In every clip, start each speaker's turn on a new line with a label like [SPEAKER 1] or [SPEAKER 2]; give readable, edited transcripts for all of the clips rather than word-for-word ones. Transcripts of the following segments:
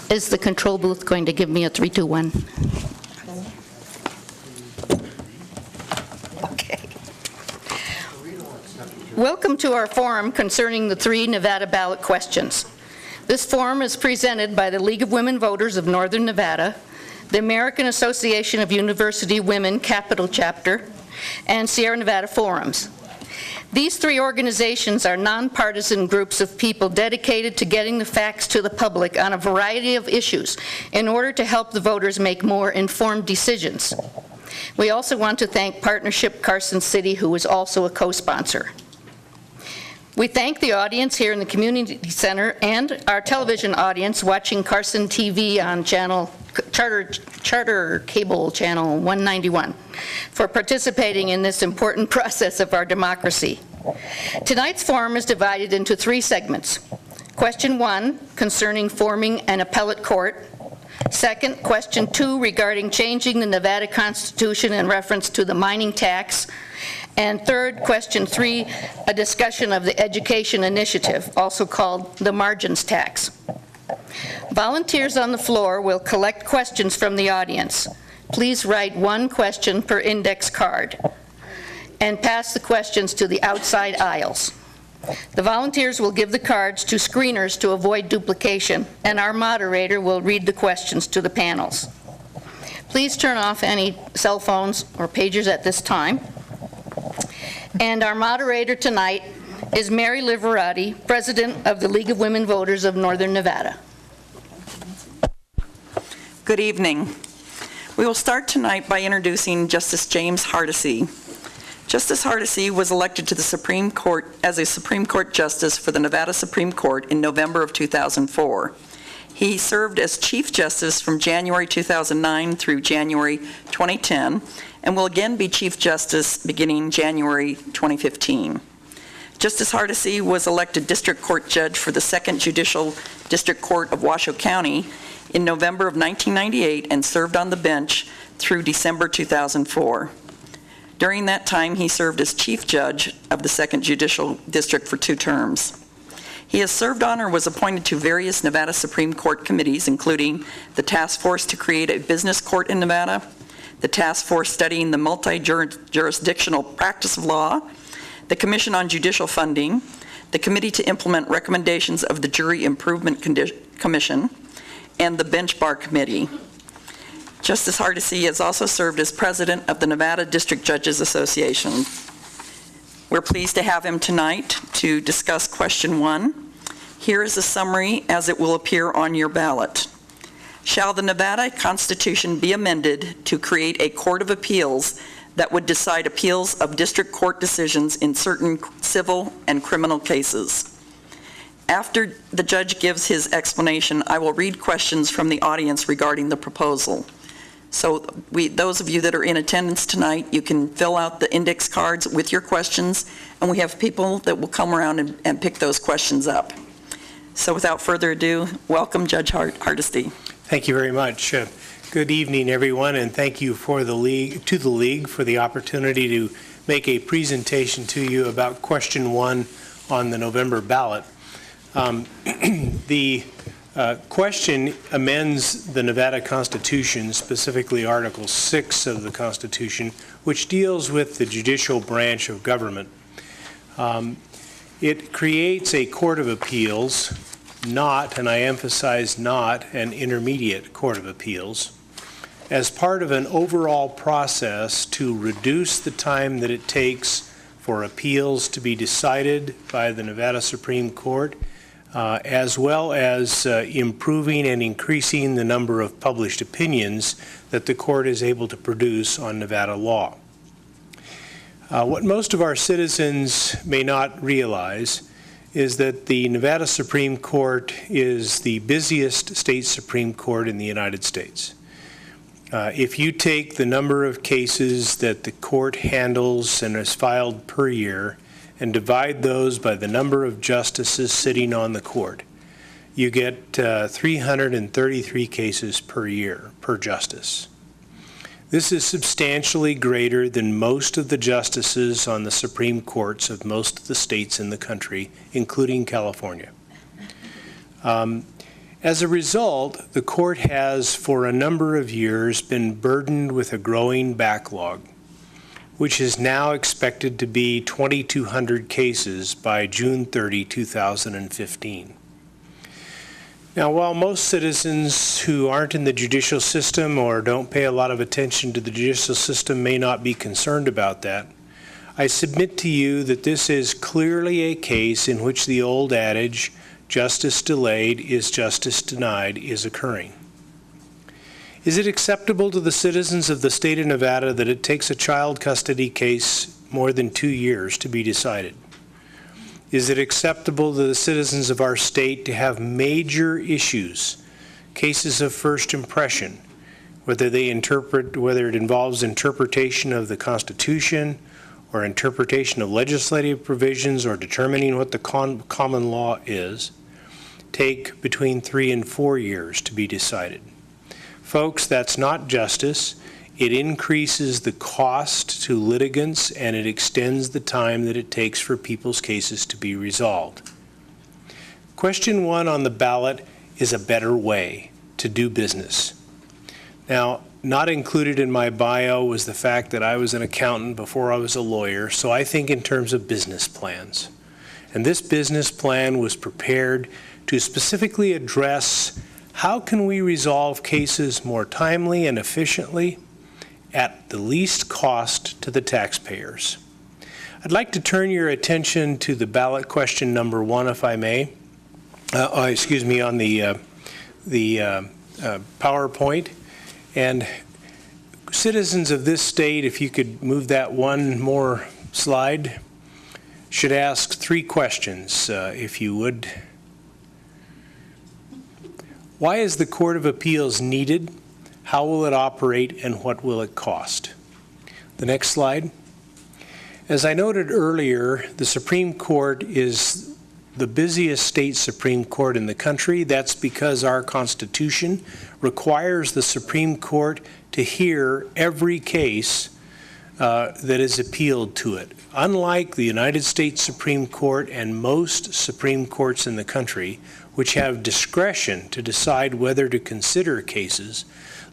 [SPEAKER 1] Is the control booth going to give me a 3, 2, 1? Okay. Welcome to our forum concerning the 3 Nevada ballot questions. This forum is presented by the League of Women Voters of Northern Nevada, the American Association of University Women Capital Chapter, and Sierra Nevada Forums. These 3 organizations are nonpartisan groups of people dedicated to getting the facts to the public on a variety of issues in order to help the voters make more informed decisions. We also want to thank Partnership Carson City, who is also a co-sponsor. We thank the audience here in the Community Center and our television audience watching Carson TV on Charter Cable Channel 191 for participating in this important process of our democracy. Tonight's forum is divided into 3 segments. Question 1, concerning forming an appellate court. Second, question 2, regarding changing the Nevada Constitution in reference to the mining tax. And third, question 3, a discussion of the education initiative, also called the margins tax. Volunteers on the floor will collect questions from the audience. Please write 1 question per index card and pass the questions to the outside aisles. The volunteers will give the cards to screeners to avoid duplication, and our moderator will read the questions to the panels. Please turn off any cell phones or pagers at this time. And our moderator tonight is Mary Liverati, President of the League of Women Voters of Northern Nevada.
[SPEAKER 2] Good evening. We will start tonight by introducing Justice James Hardesty. Justice Hardesty was elected to the Supreme Court as a Supreme Court Justice for the Nevada Supreme Court in November of 2004. He served as Chief Justice from January 2009 through January 2010, and will again be Chief Justice beginning January 2015. Justice Hardesty was elected District Court Judge for the 2nd Judicial District Court of Washoe County in November of 1998 and served on the bench through December 2004. During that time, he served as Chief Judge of the 2nd Judicial District for 2 terms. He has served on or was appointed to various Nevada Supreme Court committees, including the Task Force to create a business court in Nevada, the Task Force studying the multi-jurisdictional practice of law, the Commission on Judicial Funding, the Committee to Implement Recommendations of the Jury Improvement Commission, and the Bench Bar Committee. Justice Hardesty has also served as President of the Nevada District Judges Association. We're pleased to have him tonight to discuss question 1. Here is a summary as it will appear on your ballot. Shall the Nevada Constitution be amended to create a court of appeals that would decide appeals of district court decisions in certain civil and criminal cases? After the judge gives his explanation, I will read questions from the audience regarding the proposal. So those of you that are in attendance tonight, you can fill out the index cards with your questions, and we have people that will come around and pick those questions up. So without further ado, welcome Judge Hardesty.
[SPEAKER 3] Thank you very much. Good evening, everyone, and thank you to the League for the opportunity to make a presentation to you about question 1 on the November ballot. The question amends the Nevada Constitution, specifically Article 6 of the Constitution, which deals with the judicial branch of government. It creates a court of appeals, not, and I emphasize not, an intermediate court of appeals, as part of an overall process to reduce the time that it takes for appeals to be decided by the Nevada Supreme Court, as well as improving and increasing the number of published opinions that the court is able to produce on Nevada law. What most of our citizens may not realize is that the Nevada Supreme Court is the busiest state Supreme Court in the United States. If you take the number of cases that the court handles and is filed per year and divide those by the number of justices sitting on the court, you get 333 cases per year per justice. This is substantially greater than most of the justices on the Supreme Courts of most of the states in the country, including California. As a result, the court has, for a number of years, been burdened with a growing backlog, which is now expected to be 2,200 cases by June 30, 2015. Now, while most citizens who aren't in the judicial system or don't pay a lot of attention to the judicial system may not be concerned about that, I submit to you that this is clearly a case in which the old adage, justice delayed is justice denied, is occurring. Is it acceptable to the citizens of the state of Nevada that it takes a child custody case more than 2 years to be decided? Is it acceptable to the citizens of our state to have major issues, cases of first impression, whether it involves interpretation of the Constitution or interpretation of legislative provisions or determining what the common law is, take between 3 and 4 years to be decided? Folks, that's not justice. It increases the cost to litigants and it extends the time that it takes for people's cases to be resolved. Question 1 on the ballot is a better way to do business. Now, not included in my bio was the fact that I was an accountant before I was a lawyer, so I think in terms of business plans. And this business plan was prepared to specifically address how can we resolve cases more timely and efficiently at the least cost to the taxpayers. I'd like to turn your attention to the ballot question number 1, if I may. On the PowerPoint. And citizens of this state, if you could move that one more slide, should ask 3 questions, if you would. Why is the Court of Appeals needed? How will it operate, and what will it cost? The next slide. As I noted earlier, the Supreme Court is the busiest state Supreme Court in the country. That's because our Constitution requires the Supreme Court to hear every case that is appealed to it. Unlike the United States Supreme Court and most Supreme Courts in the country, which have discretion to decide whether to consider cases,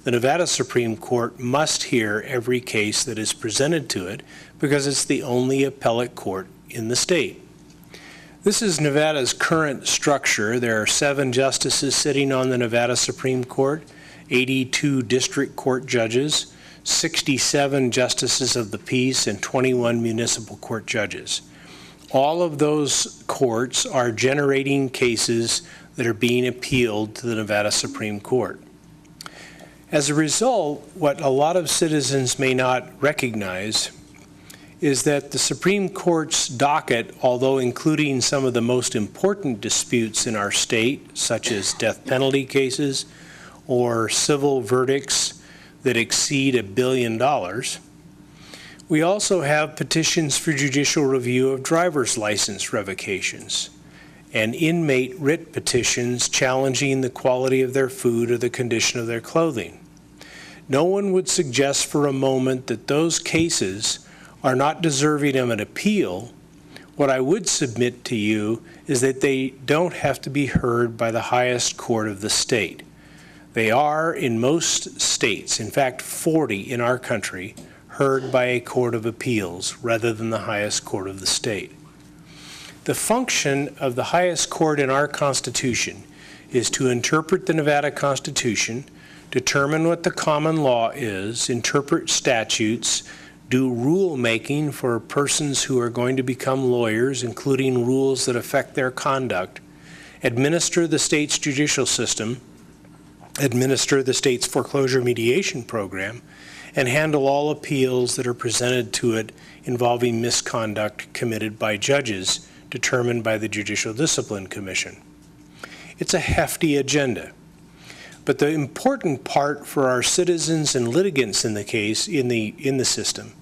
[SPEAKER 3] the Nevada Supreme Court must hear every case that is presented to it because it's the only appellate court in the state. This is Nevada's current structure. There are 7 justices sitting on the Nevada Supreme Court, 82 district court judges, 67 justices of the peace, and 21 municipal court judges. All of those courts are generating cases that are being appealed to the Nevada Supreme Court. As a result, what a lot of citizens may not recognize is that the Supreme Court's docket, although including some of the most important disputes in our state, such as death penalty cases or civil verdicts that exceed $1 billion, we also have petitions for judicial review of driver's license revocations and inmate writ petitions challenging the quality of their food or the condition of their clothing. No one would suggest for a moment that those cases are not deserving of an appeal. What I would submit to you is that they don't have to be heard by the highest court of the state. They are in most states, in fact 40 in our country, heard by a court of appeals rather than the highest court of the state. The function of the highest court in our Constitution is to interpret the Nevada Constitution, determine what the common law is, interpret statutes, do rulemaking for persons who are going to become lawyers, including rules that affect their conduct, administer the state's judicial system, administer the state's foreclosure mediation program, and handle all appeals that are presented to it involving misconduct committed by judges determined by the Judicial Discipline Commission. It's a hefty agenda. But the important part for our citizens and litigants in the case, in the system,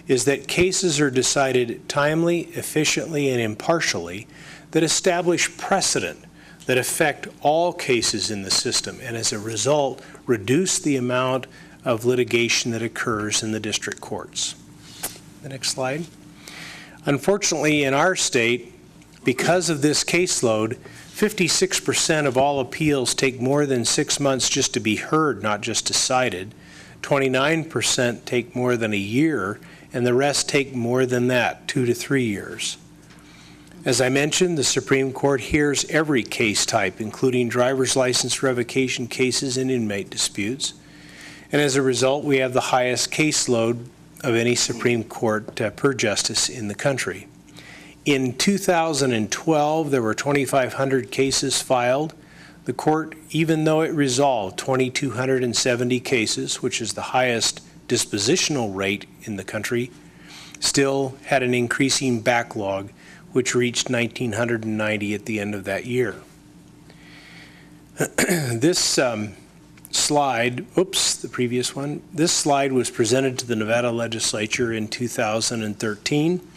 [SPEAKER 3] is that cases are decided timely, efficiently, and impartially that establish precedent that affect all cases in the system, and as a result, reduce the amount of litigation that occurs in the district courts. The next slide. Unfortunately, in our state, because of this caseload, 56% of all appeals take more than 6 months just to be heard, not just decided. 29% take more than a year, and the rest take more than that, 2 to 3 years. As I mentioned, the Supreme Court hears every case type, including driver's license revocation cases and inmate disputes. And as a result, we have the highest caseload of any Supreme Court per justice in the country. In 2012, there were 2,500 cases filed. The court, even though it resolved 2,270 cases, which is the highest dispositional rate in the country, still had an increasing backlog, which reached 1,990 at the end of that year. This slide, the previous one, this slide was presented to the Nevada legislature in 2013.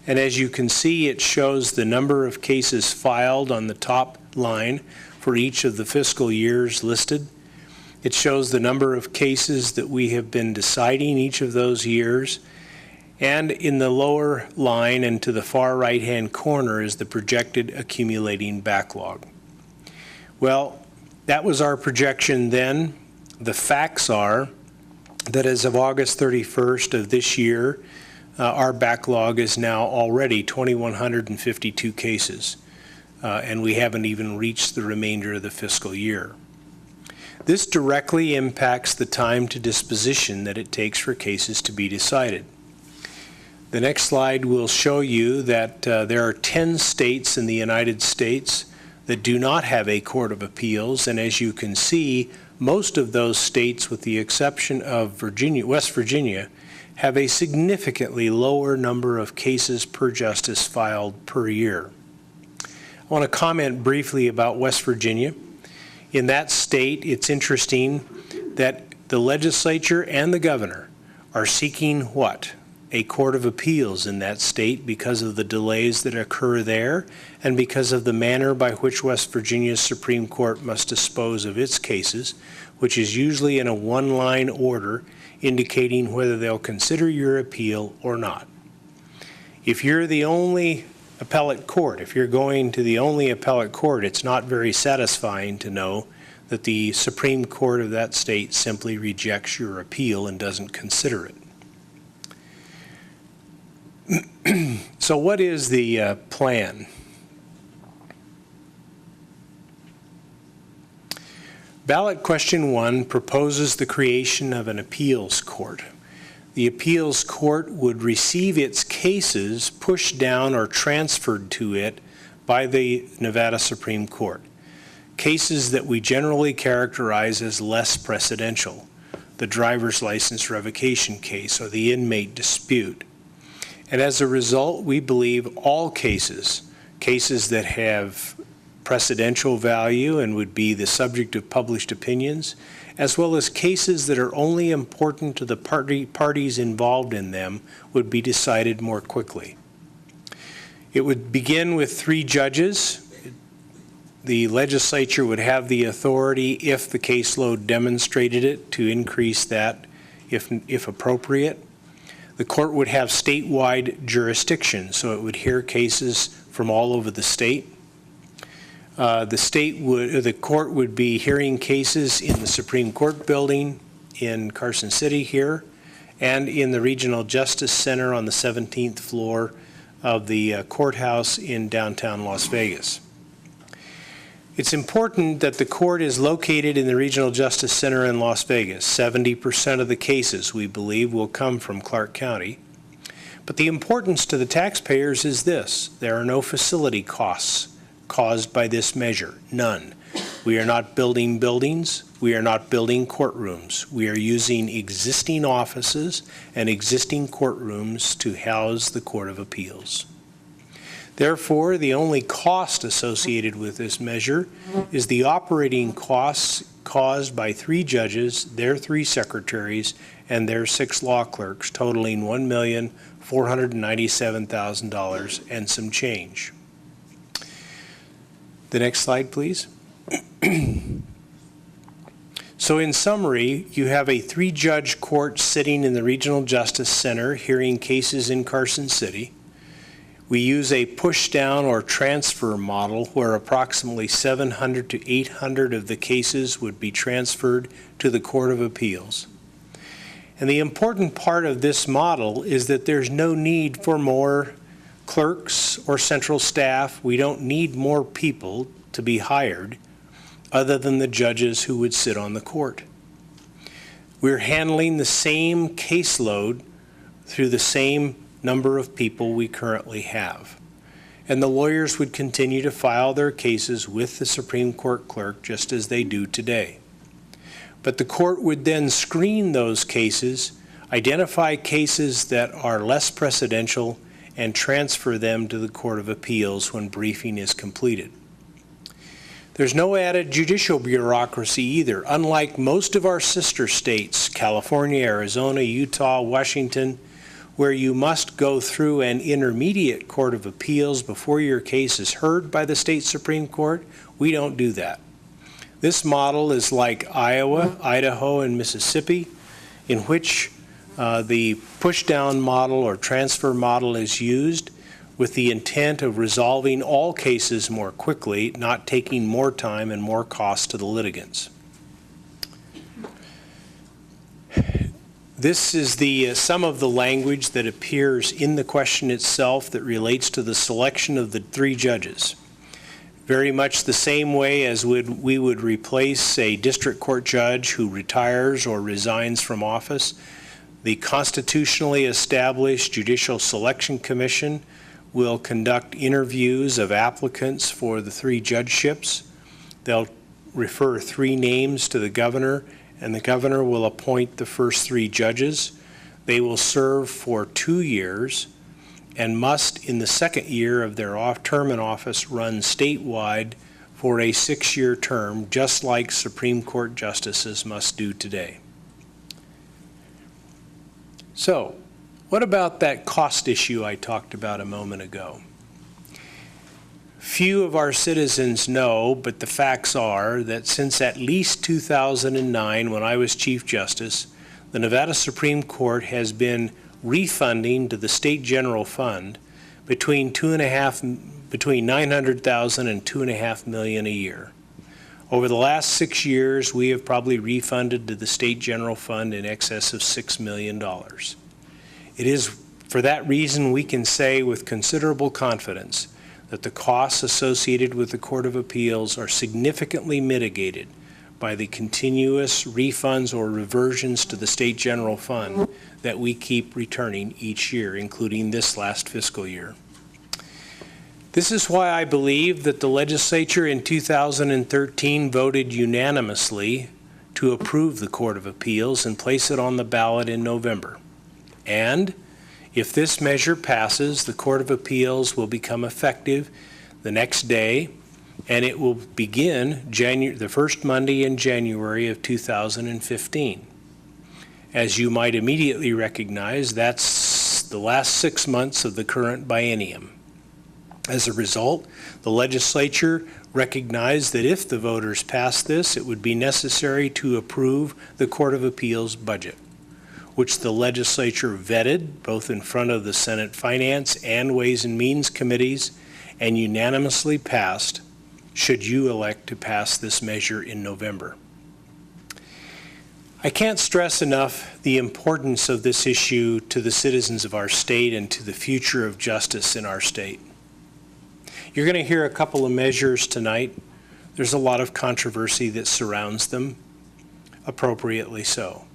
[SPEAKER 3] And as you can see, it shows the number of cases filed on the top line for each of the fiscal years listed. It shows the number of cases that we have been deciding each of those years. And in the lower line and to the far right-hand corner is the projected accumulating backlog. Well, that was our projection then. The facts are that as of August 31st of this year, our backlog is now already 2,152 cases, and we haven't even reached the remainder of the fiscal year. This directly impacts the time to disposition that it takes for cases to be decided. The next slide will show you that there are 10 states in the United States that do not have a court of appeals, and as you can see, most of those states, with the exception of West Virginia, have a significantly lower number of cases per justice filed per year. I want to comment briefly about West Virginia. In that state, it's interesting that the legislature and the governor are seeking what? A court of appeals in that state because of the delays that occur there and because of the manner by which West Virginia's Supreme Court must dispose of its cases, which is usually in a one-line order indicating whether they'll consider your appeal or not. If you're the only appellate court, if you're going to the only appellate court, it's not very satisfying to know that the Supreme Court of that state simply rejects your appeal and doesn't consider it. So what is the plan? Ballot question 1 proposes the creation of an appeals court. The appeals court would receive its cases pushed down or transferred to it by the Nevada Supreme Court. Cases that we generally characterize as less precedential, the driver's license revocation case or the inmate dispute. And as a result, we believe all cases that have precedential value and would be the subject of published opinions, as well as cases that are only important to the parties involved in them, would be decided more quickly. It would begin with 3 judges. The legislature would have the authority, if the caseload demonstrated it, to increase that if appropriate. The court would have statewide jurisdiction, so it would hear cases from all over the state. The court would be hearing cases in the Supreme Court building in Carson City here, and in the Regional Justice Center on the 17th floor of the courthouse in downtown Las Vegas. It's important that the court is located in the Regional Justice Center in Las Vegas. 70% of the cases, we believe, will come from Clark County. But the importance to the taxpayers is this: there are no facility costs caused by this measure, none. We are not building buildings, we are not building courtrooms. We are using existing offices and existing courtrooms to house the Court of Appeals. Therefore, the only cost associated with this measure is the operating costs caused by 3 judges, their 3 secretaries, and their 6 law clerks, totaling $1,497,000 and some change. The next slide, please. So in summary, you have a 3-judge court sitting in the Regional Justice Center hearing cases in Carson City. We use a push-down or transfer model where approximately 700 to 800 of the cases would be transferred to the Court of Appeals. And the important part of this model is that there's no need for more clerks or central staff. We don't need more people to be hired other than the judges who would sit on the court. We're handling the same caseload through the same number of people we currently have. And the lawyers would continue to file their cases with the Supreme Court clerk just as they do today. But the court would then screen those cases, identify cases that are less precedential, and transfer them to the Court of Appeals when briefing is completed. There's no added judicial bureaucracy either. Unlike most of our sister states, California, Arizona, Utah, Washington, where you must go through an intermediate Court of Appeals before your case is heard by the state Supreme Court, we don't do that. This model is like Iowa, Idaho, and Mississippi, in which the push-down model or transfer model is used with the intent of resolving all cases more quickly, not taking more time and more cost to the litigants. This is some of the language that appears in the question itself that relates to the selection of the three judges. Very much the same way as we would replace a district court judge who retires or resigns from office. The constitutionally established Judicial Selection Commission will conduct interviews of applicants for the three judgeships. They'll refer three names to the governor, and the governor will appoint the first three judges. They will serve for 2 years and must, in the second year of their term in office, run statewide for a 6-year term, just like Supreme Court justices must do today. So, what about that cost issue I talked about a moment ago? Few of our citizens know, but the facts are that since at least 2009, when I was Chief Justice, the Nevada Supreme Court has been refunding to the State General Fund between $900,000 and $2.5 million a year. Over the last 6 years, we have probably refunded to the State General Fund in excess of $6 million. It is for that reason we can say with considerable confidence that the costs associated with the Court of Appeals are significantly mitigated by the continuous refunds or reversions to the State General Fund that we keep returning each year, including this last fiscal year. This is why I believe that the legislature in 2013 voted unanimously to approve the Court of Appeals and place it on the ballot in November. And if this measure passes, the Court of Appeals will become effective the next day, and it will begin the first Monday in January of 2015. As you might immediately recognize, that's the last 6 months of the current biennium. As a result, the legislature recognized that if the voters passed this, it would be necessary to approve the Court of Appeals budget, which the legislature vetted both in front of the Senate Finance and Ways and Means committees and unanimously passed should you elect to pass this measure in November. I can't stress enough the importance of this issue to the citizens of our state and to the future of justice in our state. You're going to hear a couple of measures tonight. There's a lot of controversy that surrounds them, appropriately so.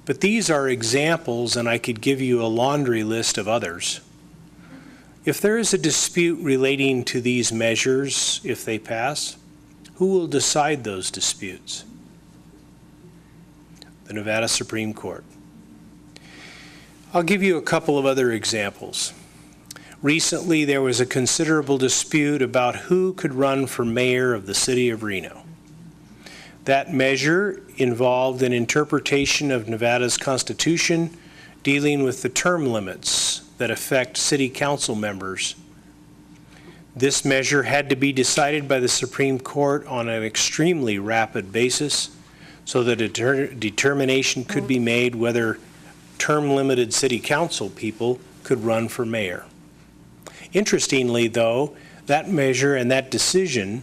[SPEAKER 3] But these are examples, and I could give you a laundry list of others. If there is a dispute relating to these measures, if they pass, who will decide those disputes? The Nevada Supreme Court. I'll give you a couple of other examples. Recently, there was a considerable dispute about who could run for mayor of the city of Reno. That measure involved an interpretation of Nevada's Constitution dealing with the term limits that affect city council members. This measure had to be decided by the Supreme Court on an extremely rapid basis so that a determination could be made whether term-limited city council people could run for mayor. Interestingly, though, that measure and that decision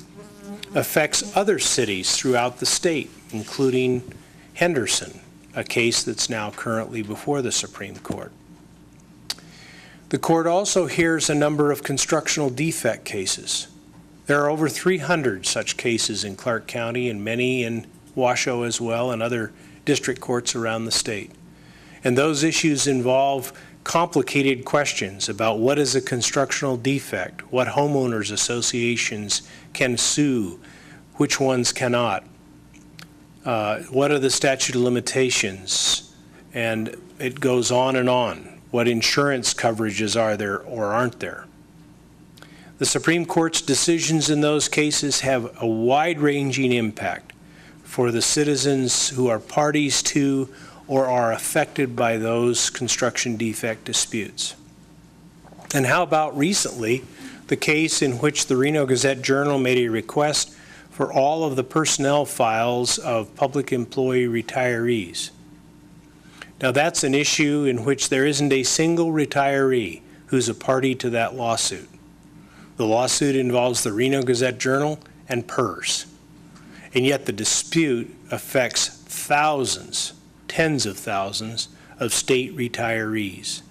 [SPEAKER 3] affects other cities throughout the state, including Henderson, a case that's now currently before the Supreme Court. The court also hears a number of constructional defect cases. There are over 300 such cases in Clark County and many in Washoe as well, and other district courts around the state. And those issues involve complicated questions about what is a constructional defect, what homeowners associations can sue, which ones cannot, what are the statute of limitations, and it goes on and on. What insurance coverages are there or aren't there? The Supreme Court's decisions in those cases have a wide-ranging impact for the citizens who are parties to or are affected by those construction defect disputes. And how about recently, the case in which the Reno Gazette-Journal made a request for all of the personnel files of public employee retirees? Now, that's an issue in which there isn't a single retiree who's a party to that lawsuit. The lawsuit involves the Reno Gazette-Journal and PERS, and yet the dispute affects thousands, tens of thousands of state retirees.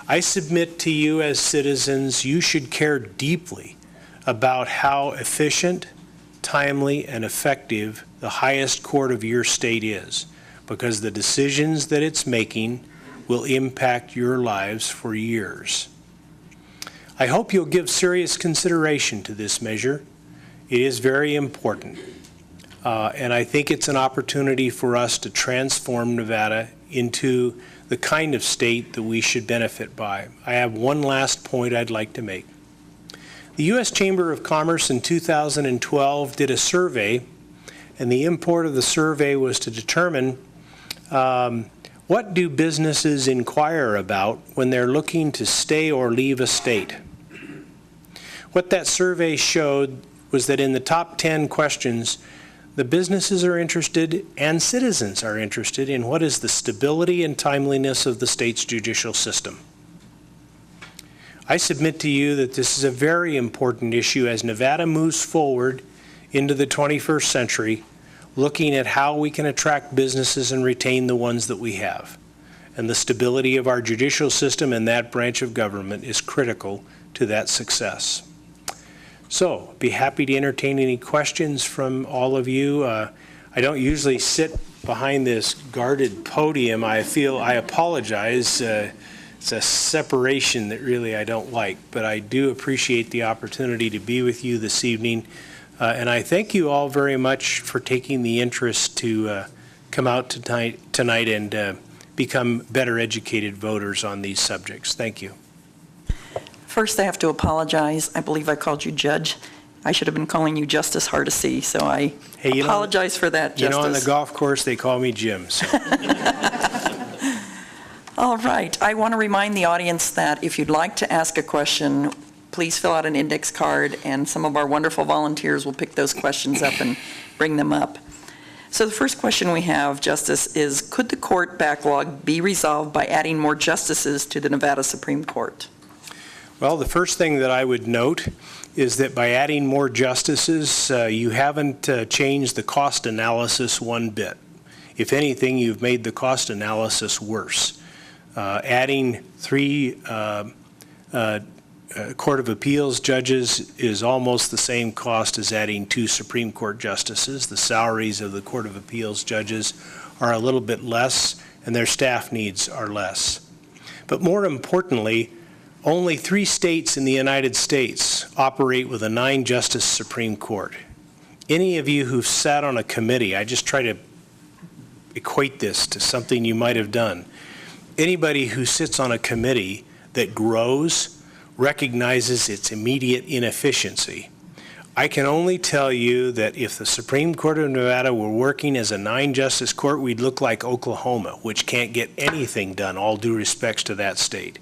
[SPEAKER 3] I submit to you as citizens, you should care deeply about how efficient, timely, and effective the highest court of your state is, because the decisions that it's making will impact your lives for years. I hope you'll give serious consideration to this measure. It is very important. And I think it's an opportunity for us to transform Nevada into the kind of state that we should benefit by. I have one last point I'd like to make. The U.S. Chamber of Commerce in 2012 did a survey, and the import of the survey was to determine what do businesses inquire about when they're looking to stay or leave a state. What that survey showed was that in the top 10 questions, the businesses are interested and citizens are interested in what is the stability and timeliness of the state's judicial system. I submit to you that this is a very important issue as Nevada moves forward into the 21st century, looking at how we can attract businesses and retain the ones that we have. And the stability of our judicial system and that branch of government is critical to that success. So, be happy to entertain any questions from all of you. I don't usually sit behind this guarded podium. I apologize. It's a separation that really I don't like, but I do appreciate the opportunity to be with you this evening. And I thank you all very much for taking the interest to come out tonight and become better educated voters on these subjects. Thank you.
[SPEAKER 2] First, I have to apologize. I believe I called you Judge. I should have been calling you Justice Hardesty, so I apologize for that, Justice.
[SPEAKER 3] You know, on the golf course, they call me Jim. So.
[SPEAKER 2] All right. I want to remind the audience that if you'd like to ask a question, please fill out an index card, and some of our wonderful volunteers will pick those questions up and bring them up. So the first question we have, Justice, is could the court backlog be resolved by adding more justices to the Nevada Supreme Court?
[SPEAKER 3] Well, the first thing that I would note is that by adding more justices, you haven't changed the cost analysis one bit. If anything, you've made the cost analysis worse. Adding 3 Court of Appeals judges is almost the same cost as adding 2 Supreme Court justices. The salaries of the Court of Appeals judges are a little bit less, and their staff needs are less. But more importantly, only 3 states in the United States operate with a 9-justice Supreme Court. Any of you who've sat on a committee, I just try to equate this to something you might have done. Anybody who sits on a committee that grows recognizes its immediate inefficiency. I can only tell you that if the Supreme Court of Nevada were working as a 9-justice court, we'd look like Oklahoma, which can't get anything done, all due respects to that state.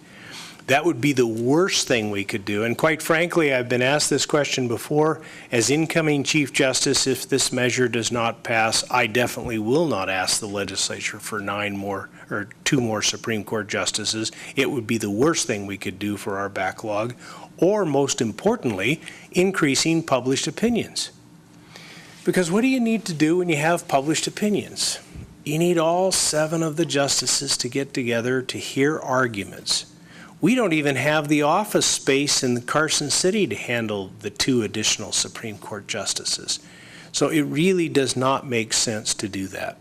[SPEAKER 3] That would be the worst thing we could do. And quite frankly, I've been asked this question before. As incoming Chief Justice, if this measure does not pass, I definitely will not ask the legislature for 2 more Supreme Court justices. It would be the worst thing we could do for our backlog. or most importantly, increasing published opinions. Because what do you need to do when you have published opinions? You need all 7 of the justices to get together to hear arguments. We don't even have the office space in Carson City to handle the 2 additional Supreme Court justices. So it really does not make sense to do that.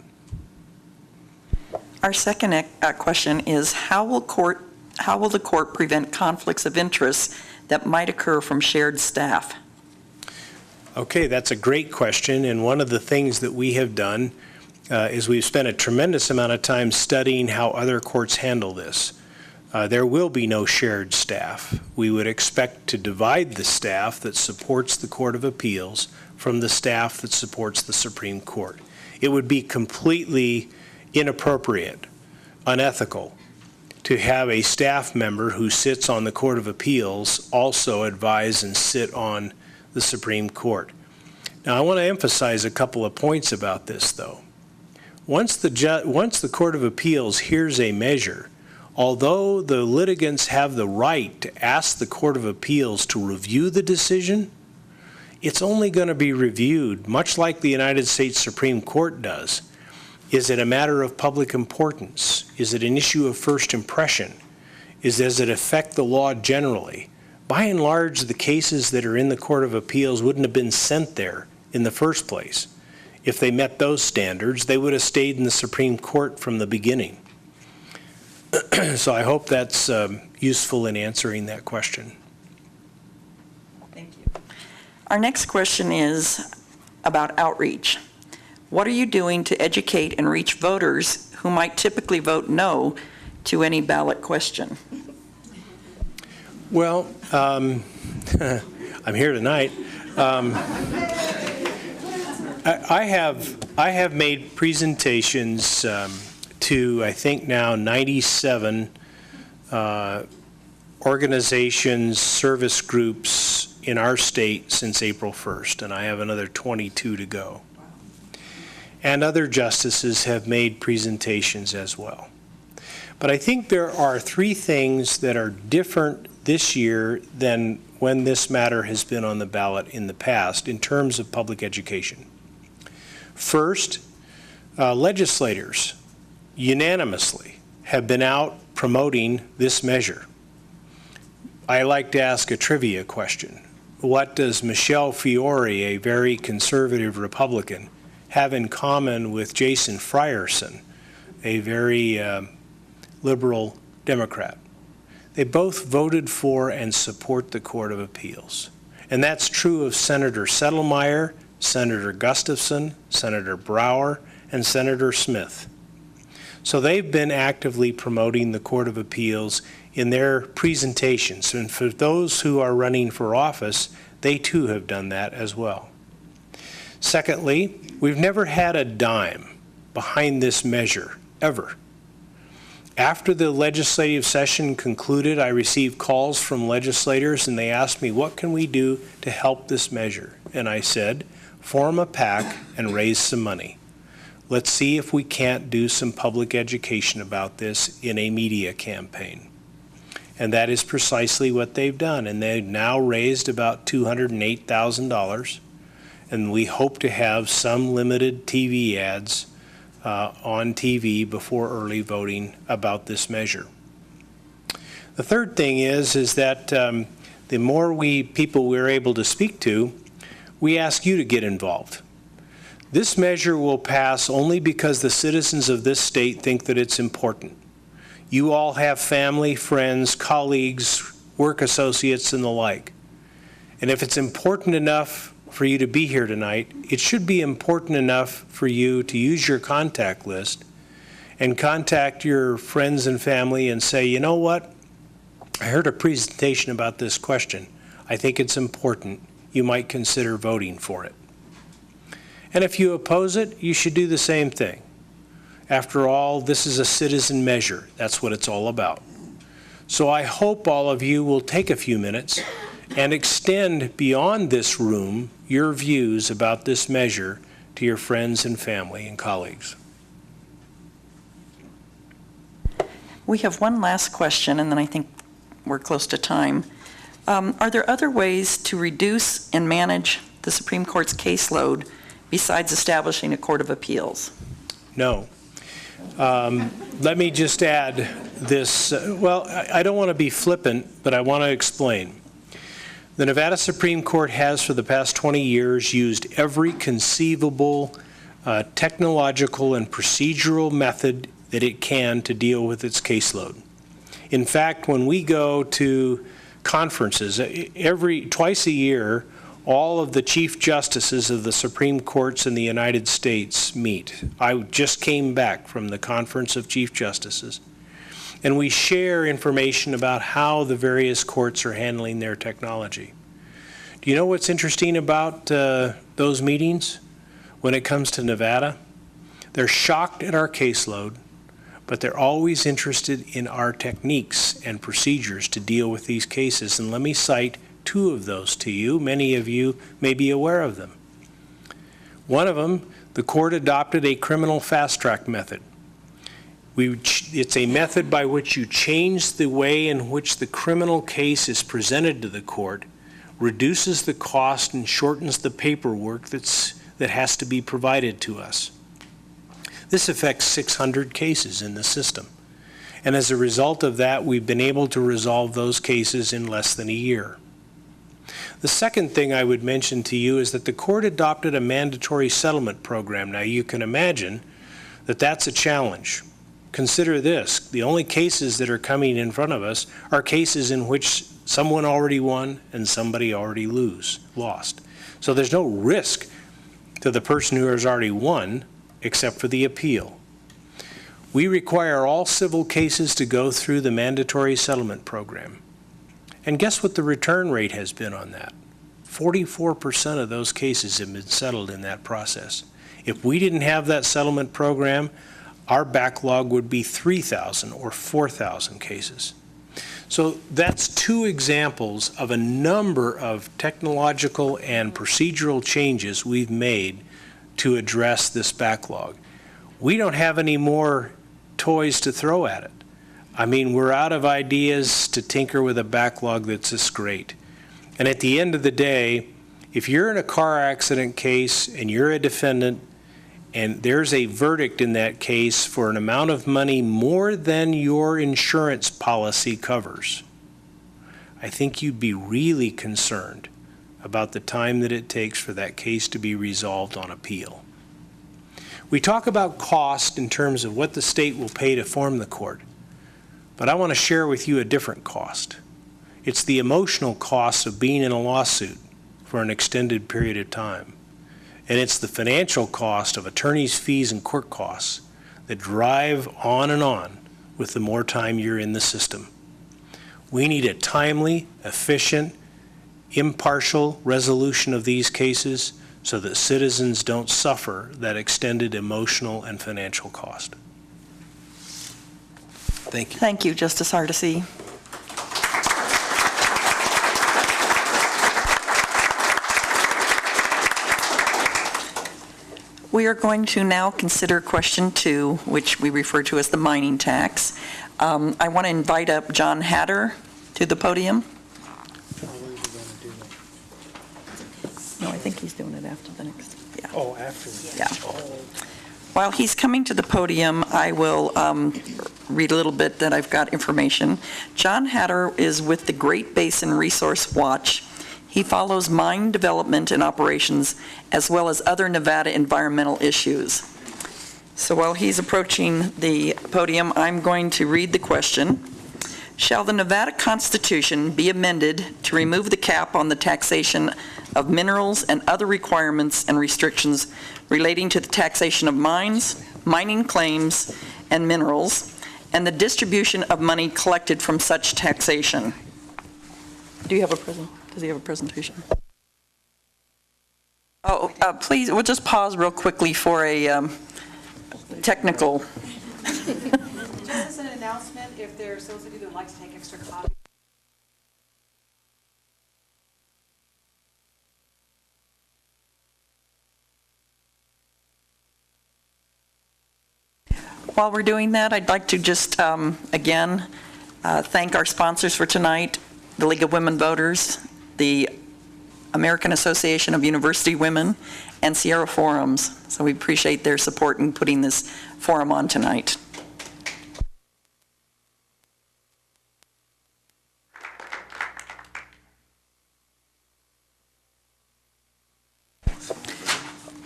[SPEAKER 2] Our second question is, how will the court prevent conflicts of interest that might occur from shared staff?
[SPEAKER 3] Okay, that's a great question, and one of the things that we have done is we've spent a tremendous amount of time studying how other courts handle this. There will be no shared staff. We would expect to divide the staff that supports the Court of Appeals from the staff that supports the Supreme Court. It would be completely inappropriate, unethical, to have a staff member who sits on the Court of Appeals also advise and sit on the Supreme Court. Now, I want to emphasize a couple of points about this, though. Once the Court of Appeals hears a measure, although the litigants have the right to ask the Court of Appeals to review the decision, it's only going to be reviewed, much like the United States Supreme Court does. Is it a matter of public importance? Is it an issue of first impression? Does it affect the law generally? By and large, the cases that are in the Court of Appeals wouldn't have been sent there in the first place. If they met those standards, they would have stayed in the Supreme Court from the beginning. So I hope that's useful in answering that question.
[SPEAKER 2] Thank you. Our next question is about outreach. What are you doing to educate and reach voters who might typically vote no to any ballot question?
[SPEAKER 3] Well, I'm here tonight. I have made presentations to, I think now, 97 organizations, service groups in our state since April 1st, and I have another 22 to go. And other justices have made presentations as well. But I think there are 3 things that are different this year than when this matter has been on the ballot in the past in terms of public education. First, legislators unanimously have been out promoting this measure. I like to ask a trivia question. What does Michelle Fiore, a very conservative Republican, have in common with Jason Frierson, a very liberal Democrat? They both voted for and support the Court of Appeals. And that's true of Senator Settlemyre, Senator Gustafson, Senator Brower, and Senator Smith. So they've been actively promoting the Court of Appeals in their presentations. And for those who are running for office, they too have done that as well. Secondly, we've never had a dime behind this measure, ever. After the legislative session concluded, I received calls from legislators and they asked me, what can we do to help this measure? And I said, form a PAC and raise some money. Let's see if we can't do some public education about this in a media campaign. And that is precisely what they've done. And they've now raised about $208,000. And we hope to have some limited TV ads on TV before early voting about this measure. The third thing is that the more people we're able to speak to, we ask you to get involved. This measure will pass only because the citizens of this state think that it's important. You all have family, friends, colleagues, work associates, and the like. And if it's important enough for you to be here tonight, it should be important enough for you to use your contact list and contact your friends and family and say, you know what? I heard a presentation about this question. I think it's important. You might consider voting for it. And if you oppose it, you should do the same thing. After all, this is a citizen measure. That's what it's all about. So I hope all of you will take a few minutes and extend beyond this room your views about this measure to your friends and family and colleagues.
[SPEAKER 2] We have one last question, and then I think we're close to time. Are there other ways to reduce and manage the Supreme Court's caseload besides establishing a Court of Appeals?
[SPEAKER 3] No. Let me just add this. Well, I don't want to be flippant, but I want to explain. The Nevada Supreme Court has, for the past 20 years, used every conceivable technological and procedural method that it can to deal with its caseload. In fact, when we go to conferences, twice a year, all of the chief justices of the Supreme Courts in the United States meet. I just came back from the Conference of Chief Justices, and we share information about how the various courts are handling their technology. Do you know what's interesting about those meetings when it comes to Nevada? They're shocked at our caseload, but they're always interested in our techniques and procedures to deal with these cases. And let me cite two of those to you. Many of you may be aware of them. One of them, the court adopted a criminal fast-track method. It's a method by which you change the way in which the criminal case is presented to the court, reduces the cost and shortens the paperwork that has to be provided to us. This affects 600 cases in the system. And as a result of that, we've been able to resolve those cases in less than a year. The second thing I would mention to you is that the court adopted a mandatory settlement program. Now, you can imagine that that's a challenge. Consider this: the only cases that are coming in front of us are cases in which someone already won and somebody already lost. So there's no risk to the person who has already won except for the appeal. We require all civil cases to go through the mandatory settlement program. And guess what the return rate has been on that? 44% of those cases have been settled in that process. If we didn't have that settlement program, our backlog would be 3,000 or 4,000 cases. So that's two examples of a number of technological and procedural changes we've made to address this backlog. We don't have any more toys to throw at it. I mean, we're out of ideas to tinker with a backlog that's this great. And at the end of the day, if you're in a car accident case and you're a defendant and there's a verdict in that case for an amount of money more than your insurance policy covers, I think you'd be really concerned about the time that it takes for that case to be resolved on appeal. We talk about cost in terms of what the state will pay to form the court. But I want to share with you a different cost. It's the emotional cost of being in a lawsuit for an extended period of time. And it's the financial cost of attorney's fees and court costs that drive on and on with the more time you're in the system. We need a timely, efficient, impartial resolution of these cases so that citizens don't suffer that extended emotional and financial cost. Thank you.
[SPEAKER 2] Thank you, Justice Hardesty. We are going to now consider question 2, which we refer to as the mining tax. I want to invite up John Hatter to the podium. No, I think he's doing it after the next. Yeah.
[SPEAKER 3] Oh, after.
[SPEAKER 2] Yeah. While he's coming to the podium, I will read a little bit that I've got information. John Hatter is with the Great Basin Resource Watch. He follows mine development and operations as well as other Nevada environmental issues. So while he's approaching the podium, I'm going to read the question. Shall the Nevada Constitution be amended to remove the cap on the taxation of minerals and other requirements and restrictions relating to the taxation of mines, mining claims, and minerals, and the distribution of money collected from such taxation? Do you have a Does he have a presentation? Oh, please, we'll just pause real quickly for a technical.
[SPEAKER 4] Just as an announcement, if there's those of you that would like to take extra copies.
[SPEAKER 2] While we're doing that, I'd like to just, again, thank our sponsors for tonight. the League of Women Voters, the American Association of University Women, and Sierra Forums. So we appreciate their support in putting this forum on tonight.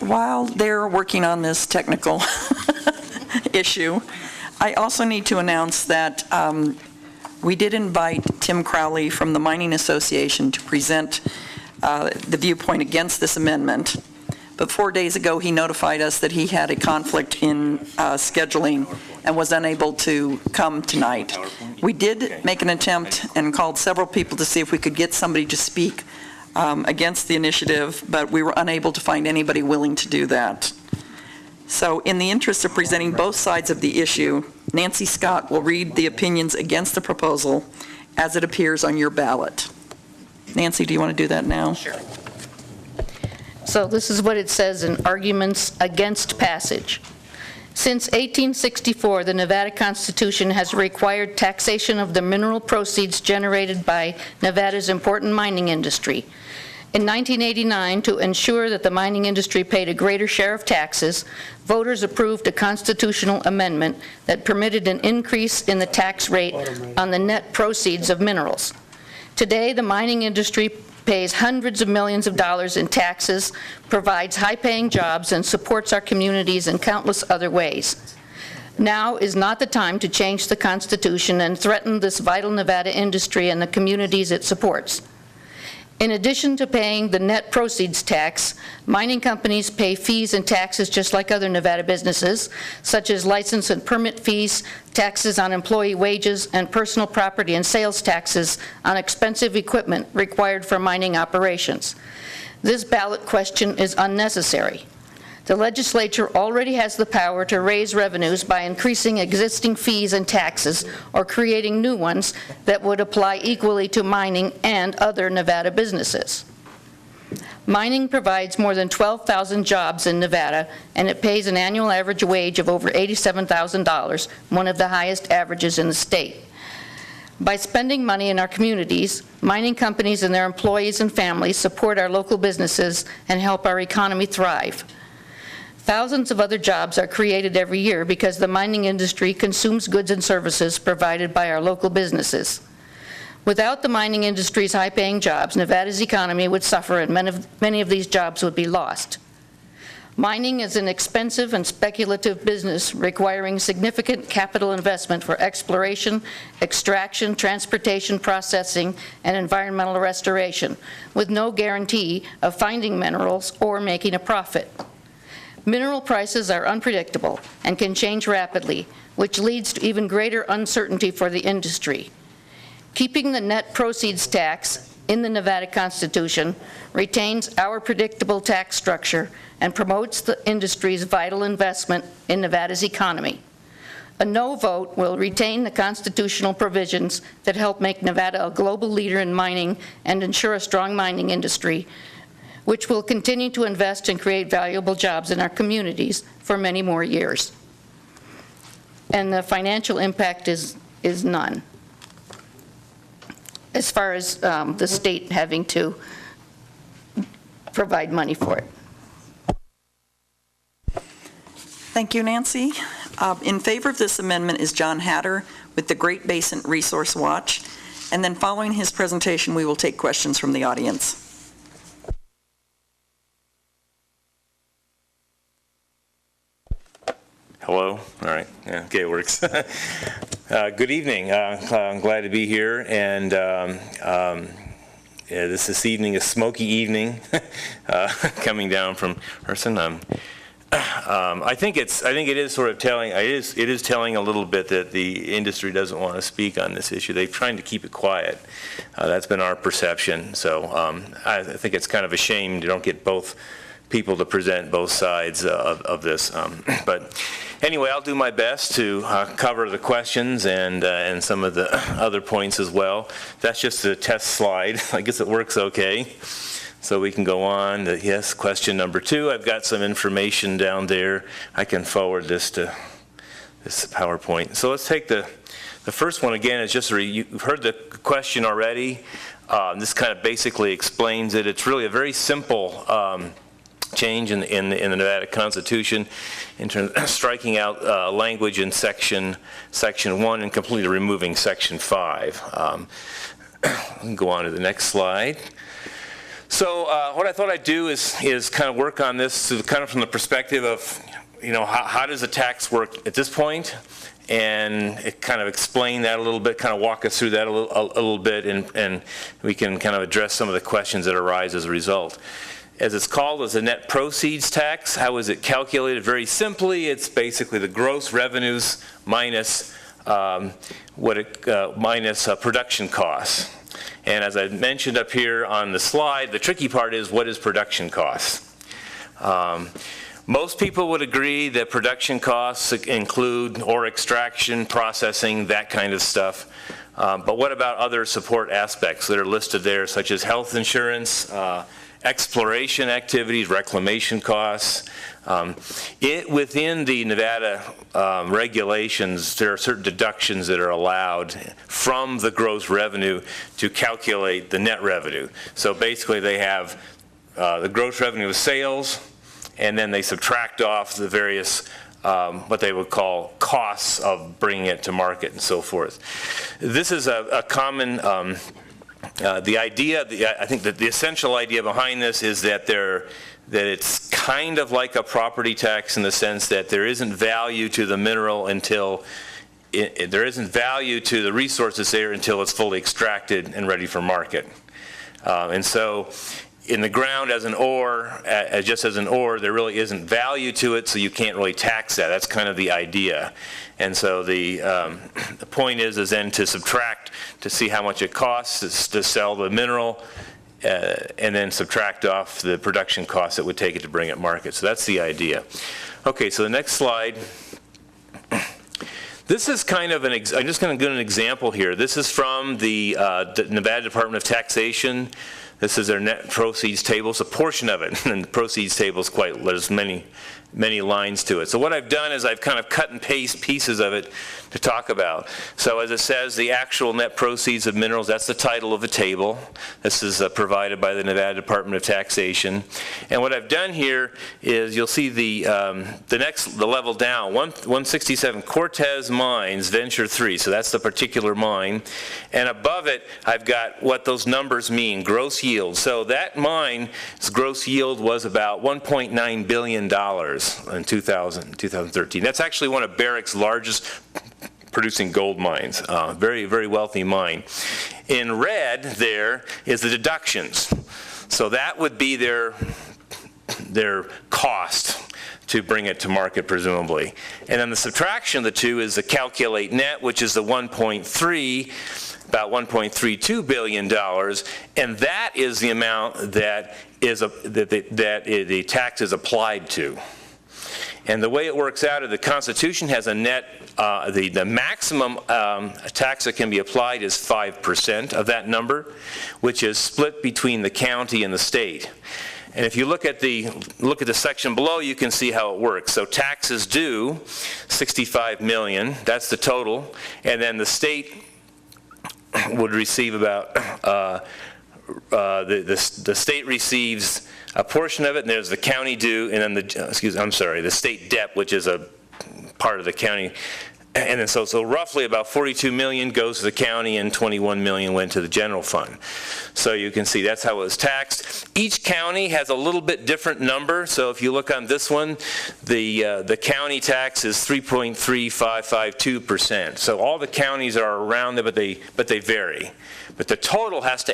[SPEAKER 2] While they're working on this technical issue, I also need to announce that we did invite Tim Crowley from the Mining Association to present the viewpoint against this amendment. But 4 days ago, he notified us that he had a conflict in scheduling and was unable to come tonight. We did make an attempt and called several people to see if we could get somebody to speak against the initiative, but we were unable to find anybody willing to do that. So in the interest of presenting both sides of the issue, Nancy Scott will read the opinions against the proposal as it appears on your ballot. Nancy, do you want to do that now?
[SPEAKER 1] Sure. So this is what it says in arguments against passage. Since 1864, the Nevada Constitution has required taxation of the mineral proceeds generated by Nevada's important mining industry. In 1989, to ensure that the mining industry paid a greater share of taxes, voters approved a constitutional amendment that permitted an increase in the tax rate on the net proceeds of minerals. Today, the mining industry pays hundreds of millions of dollars in taxes, provides high-paying jobs, and supports our communities in countless other ways. Now is not the time to change the Constitution and threaten this vital Nevada industry and the communities it supports. In addition to paying the net proceeds tax, mining companies pay fees and taxes just like other Nevada businesses, such as license and permit fees, taxes on employee wages, and personal property and sales taxes on expensive equipment required for mining operations. This ballot question is unnecessary. The legislature already has the power to raise revenues by increasing existing fees and taxes or creating new ones that would apply equally to mining and other Nevada businesses. Mining provides more than 12,000 jobs in Nevada, and it pays an annual average wage of over $87,000, one of the highest averages in the state. By spending money in our communities, mining companies and their employees and families support our local businesses and help our economy thrive. Thousands of other jobs are created every year because the mining industry consumes goods and services provided by our local businesses. Without the mining industry's high-paying jobs, Nevada's economy would suffer and many of these jobs would be lost. Mining is an expensive and speculative business requiring significant capital investment for exploration, extraction, transportation, processing, and environmental restoration, with no guarantee of finding minerals or making a profit. Mineral prices are unpredictable and can change rapidly, which leads to even greater uncertainty for the industry. Keeping the net proceeds tax in the Nevada Constitution retains our predictable tax structure and promotes the industry's vital investment in Nevada's economy. A no vote will retain the constitutional provisions that help make Nevada a global leader in mining and ensure a strong mining industry, which will continue to invest and create valuable jobs in our communities for many more years. And the financial impact is none, as far as the state having to provide money for it.
[SPEAKER 2] Thank you, Nancy. In favor of this amendment is John Hatter with the Great Basin Resource Watch. And then following his presentation, we will take questions from the audience.
[SPEAKER 5] Hello? All right. Yeah, okay, it works. Good evening. I'm glad to be here. And this evening, a smoky evening, coming down from Carson. I think it is sort of telling. It is telling a little bit that the industry doesn't want to speak on this issue. They're trying to keep it quiet. That's been our perception. So I think it's kind of a shame you don't get both people to present both sides of this. But anyway, I'll do my best to cover the questions and some of the other points as well. That's just a test slide. I guess it works okay. So we can go on to, yes, question number 2. I've got some information down there. I can forward this to this PowerPoint. So let's take the first one again. Is just you've heard the question already. This kind of basically explains it. It's really a very simple change in the Nevada Constitution in terms of striking out language in section 1 and completely removing section 5. Go on to the next slide. So what I thought I'd do is kind of work on this kind of from the perspective of, how does the tax work at this point? And it kind of explain that a little bit, kind of walk us through that a little bit, and we can kind of address some of the questions that arise as a result. As it's called, as a net proceeds tax. How is it calculated? Very simply, it's basically the gross revenues minus production costs. And as I mentioned up here on the slide, the tricky part is, what is production costs? Most people would agree that production costs include ore extraction, processing, that kind of stuff. But what about other support aspects that are listed there, such as health insurance, exploration activities, reclamation costs? Within the Nevada regulations, there are certain deductions that are allowed from the gross revenue to calculate the net revenue. So basically they have the gross revenue of sales, and then they subtract off the various what they would call costs of bringing it to market and so forth. This is a common the idea, I think that the essential idea behind this is that it's kind of like a property tax in the sense that there isn't value to the mineral until there isn't value to the resources there until it's fully extracted and ready for market. And so in the ground as an ore, just as an ore, there really isn't value to it, so you can't really tax that. That's kind of the idea. And so the point is then to subtract to see how much it costs to sell the mineral, and then subtract off the production costs it would take it to bring it to market. So that's the idea. Okay, so the next slide. This is kind of I'm just going to give an example here. This is from the Nevada Department of Taxation. This is their net proceeds table. It's a portion of it, and the proceeds table is there's many lines to it. So what I've done is I've kind of cut and paste pieces of it to talk about. So as it says, the actual net proceeds of minerals, that's the title of the table. This is provided by the Nevada Department of Taxation. And what I've done here is you'll see the level down, 167 Cortez Mines, Venture 3. So that's the particular mine. And above it, I've got what those numbers mean, gross yield. So that mine's gross yield was about $1.9 billion in 2013. That's actually one of Barrick's largest producing gold mines, very, very wealthy mine. In red there is the deductions. So that would be their cost to bring it to market, presumably. And then the subtraction of the two is the calculate net, which is the about $1.32 billion, and that is the amount that the tax is applied to. And the way it works out is the Constitution has a net, the maximum tax that can be applied is 5% of that number, which is split between the county and the state. And if you look at the section below, you can see how it works. So taxes due, $65 million, that's the total, and then the state would receive about, the state receives a portion of it, and there's the county due, and then the state debt, which is a part of the county. And then so roughly about $42 million goes to the county and $21 million went to the general fund. So you can see that's how it was taxed. Each county has a little bit different number. So if you look on this one, the county tax is 3.3552%. So all the counties are around there, but they vary. But the total has to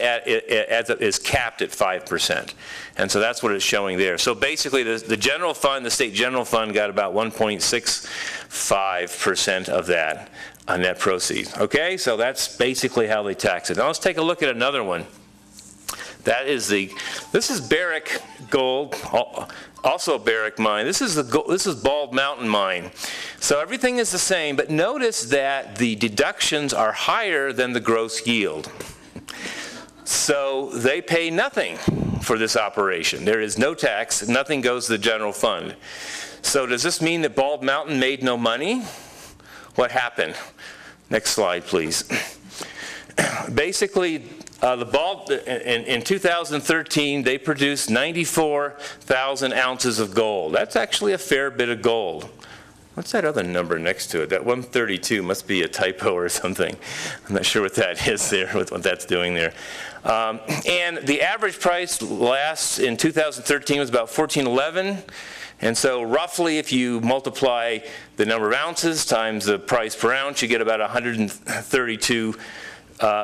[SPEAKER 5] is capped at 5%. And so that's what it's showing there. So basically the general fund, the state general fund got about 1.65% of that on net proceeds. Okay, so that's basically how they tax it. Now let's take a look at another one. This is Barrick Gold, also a Barrick mine. This is Bald Mountain Mine. So everything is the same, but notice that the deductions are higher than the gross yield. So they pay nothing for this operation. There is no tax, nothing goes to the general fund. So does this mean that Bald Mountain made no money? what happened. Next slide, please. Basically, in 2013, they produced 94,000 ounces of gold. That's actually a fair bit of gold. What's that other number next to it? That 132 must be a typo or something. I'm not sure what that is there, what that's doing there. And the average price last in 2013 was about $14.11. And so roughly, if you multiply the number of ounces times the price per ounce, you get about 132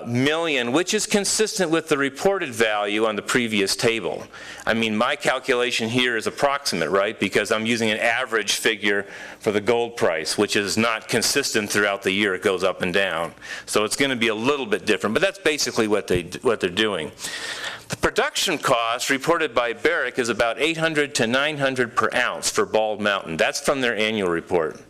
[SPEAKER 5] million, which is consistent with the reported value on the previous table. I mean, my calculation here is approximate, right? Because I'm using an average figure for the gold price, which is not consistent throughout the year. It goes up and down. So it's going to be a little bit different, but that's basically what they're doing. The production cost reported by Barrick is about $800 to $900 per ounce for Bald Mountain. That's from their annual report.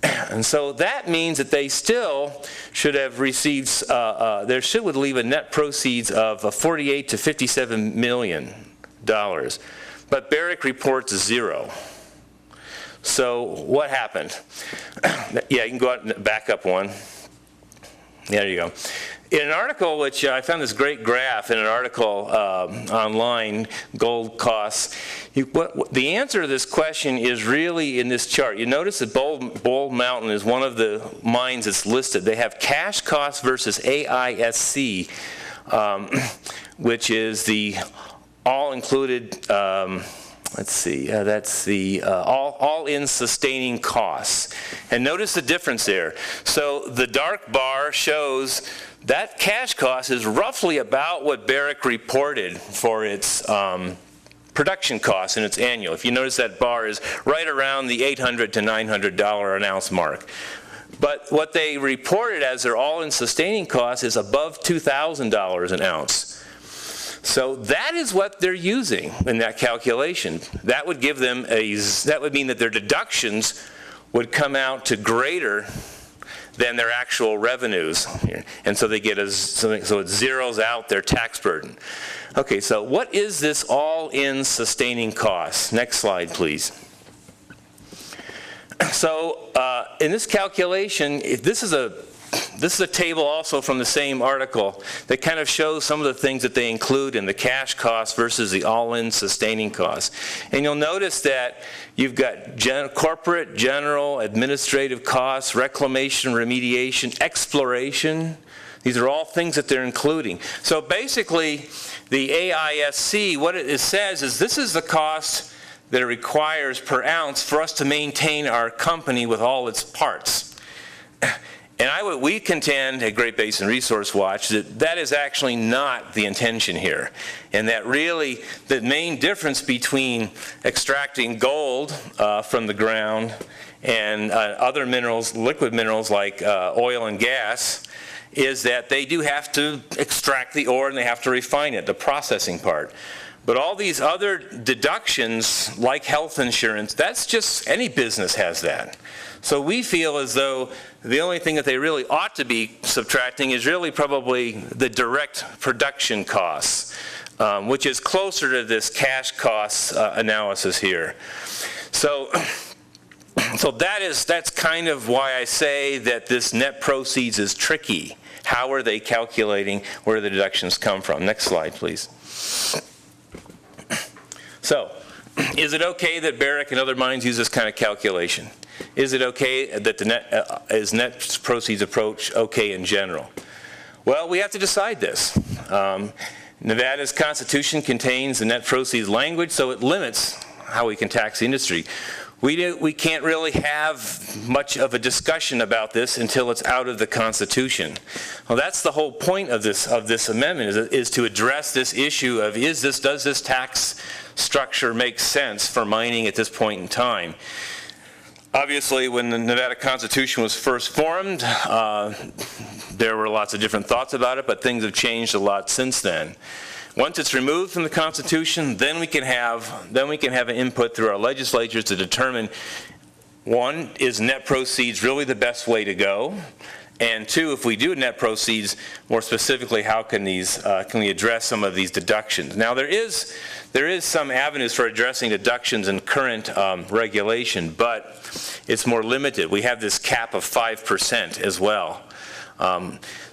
[SPEAKER 5] And so that means that they still should have received, would leave a net proceeds of $48 to $57 million. But Barrick reports zero. So what happened? Yeah, you can go out and back up one. Yeah, there you go. In an article, which I found this great graph in an article online, gold costs, the answer to this question is really in this chart. You notice that Bald Mountain is one of the mines that's listed. They have cash costs versus AISC, which is the all-included, let's see, that's the all-in sustaining costs. And notice the difference there. So the dark bar shows that cash cost is roughly about what Barrick reported for its production costs in its annual. If you notice, that bar is right around the $800 to $900 an ounce mark. But what they reported as their all-in sustaining cost is above $2,000 an ounce. So that is what they're using in that calculation. That would give them that would mean that their deductions would come out to greater than their actual revenues. And so they get so it zeroes out their tax burden. Okay, so what is this all-in sustaining cost? Next slide, please. So in this calculation, this is a table also from the same article that kind of shows some of the things that they include in the cash cost versus the all-in sustaining cost. And you'll notice that you've got corporate, general, administrative costs, reclamation, remediation, exploration. These are all things that they're including. So basically, the AISC, what it says is this is the cost that it requires per ounce for us to maintain our company with all its parts. And we contend at Great Basin Resource Watch that that is actually not the intention here. And that really the main difference between extracting gold from the ground and other minerals, liquid minerals like oil and gas, is that they do have to extract the ore and they have to refine it, the processing part. But all these other deductions, like health insurance, that's just, any business has that. So we feel as though the only thing that they really ought to be subtracting is really probably the direct production costs, which is closer to this cash costs analysis here. So that's kind of why I say that this net proceeds is tricky. How are they calculating where the deductions come from? Next slide, please. So, is it okay that Barrick and other mines use this kind of calculation? Is it okay that the is net proceeds approach okay in general? Well, we have to decide this. Nevada's Constitution contains the net proceeds language, so it limits how we can tax the industry. We can't really have much of a discussion about this until it's out of the Constitution. Well, that's the whole point of this amendment is to address this issue of does this tax structure make sense for mining at this point in time? Obviously, when the Nevada Constitution was first formed, there were lots of different thoughts about it, but things have changed a lot since then. Once it's removed from the Constitution, then we can have an input through our legislatures to determine, one, is net proceeds really the best way to go? And two, if we do net proceeds, more specifically, how can we address some of these deductions? Now, there is there is some avenues for addressing deductions in current regulation, but it's more limited. We have this cap of 5% as well.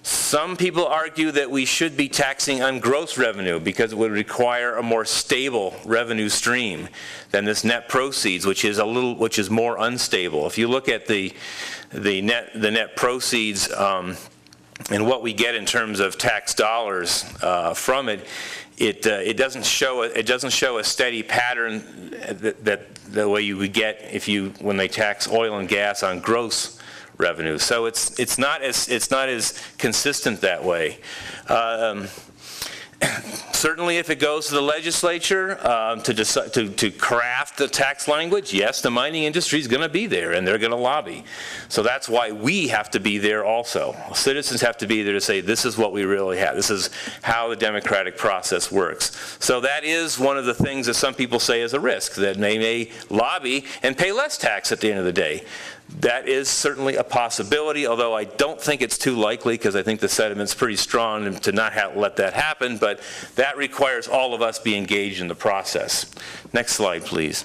[SPEAKER 5] Some people argue that we should be taxing on gross revenue because it would require a more stable revenue stream than this net proceeds, which is more unstable. If you look at the net proceeds and what we get in terms of tax dollars from it, it doesn't show a steady pattern that the way you would get when they tax oil and gas on gross revenue. So it's not as consistent that way. Certainly, if it goes to the legislature to craft the tax language, yes, the mining industry is going to be there, and they're going to lobby. So that's why we have to be there also. Citizens have to be there to say, this is what we really have. This is how the democratic process works. So that is one of the things that some people say is a risk, that they may lobby and pay less tax at the end of the day. That is certainly a possibility, although I don't think it's too likely, because I think the sentiment's pretty strong to not let that happen, but that requires all of us be engaged in the process. Next slide, please.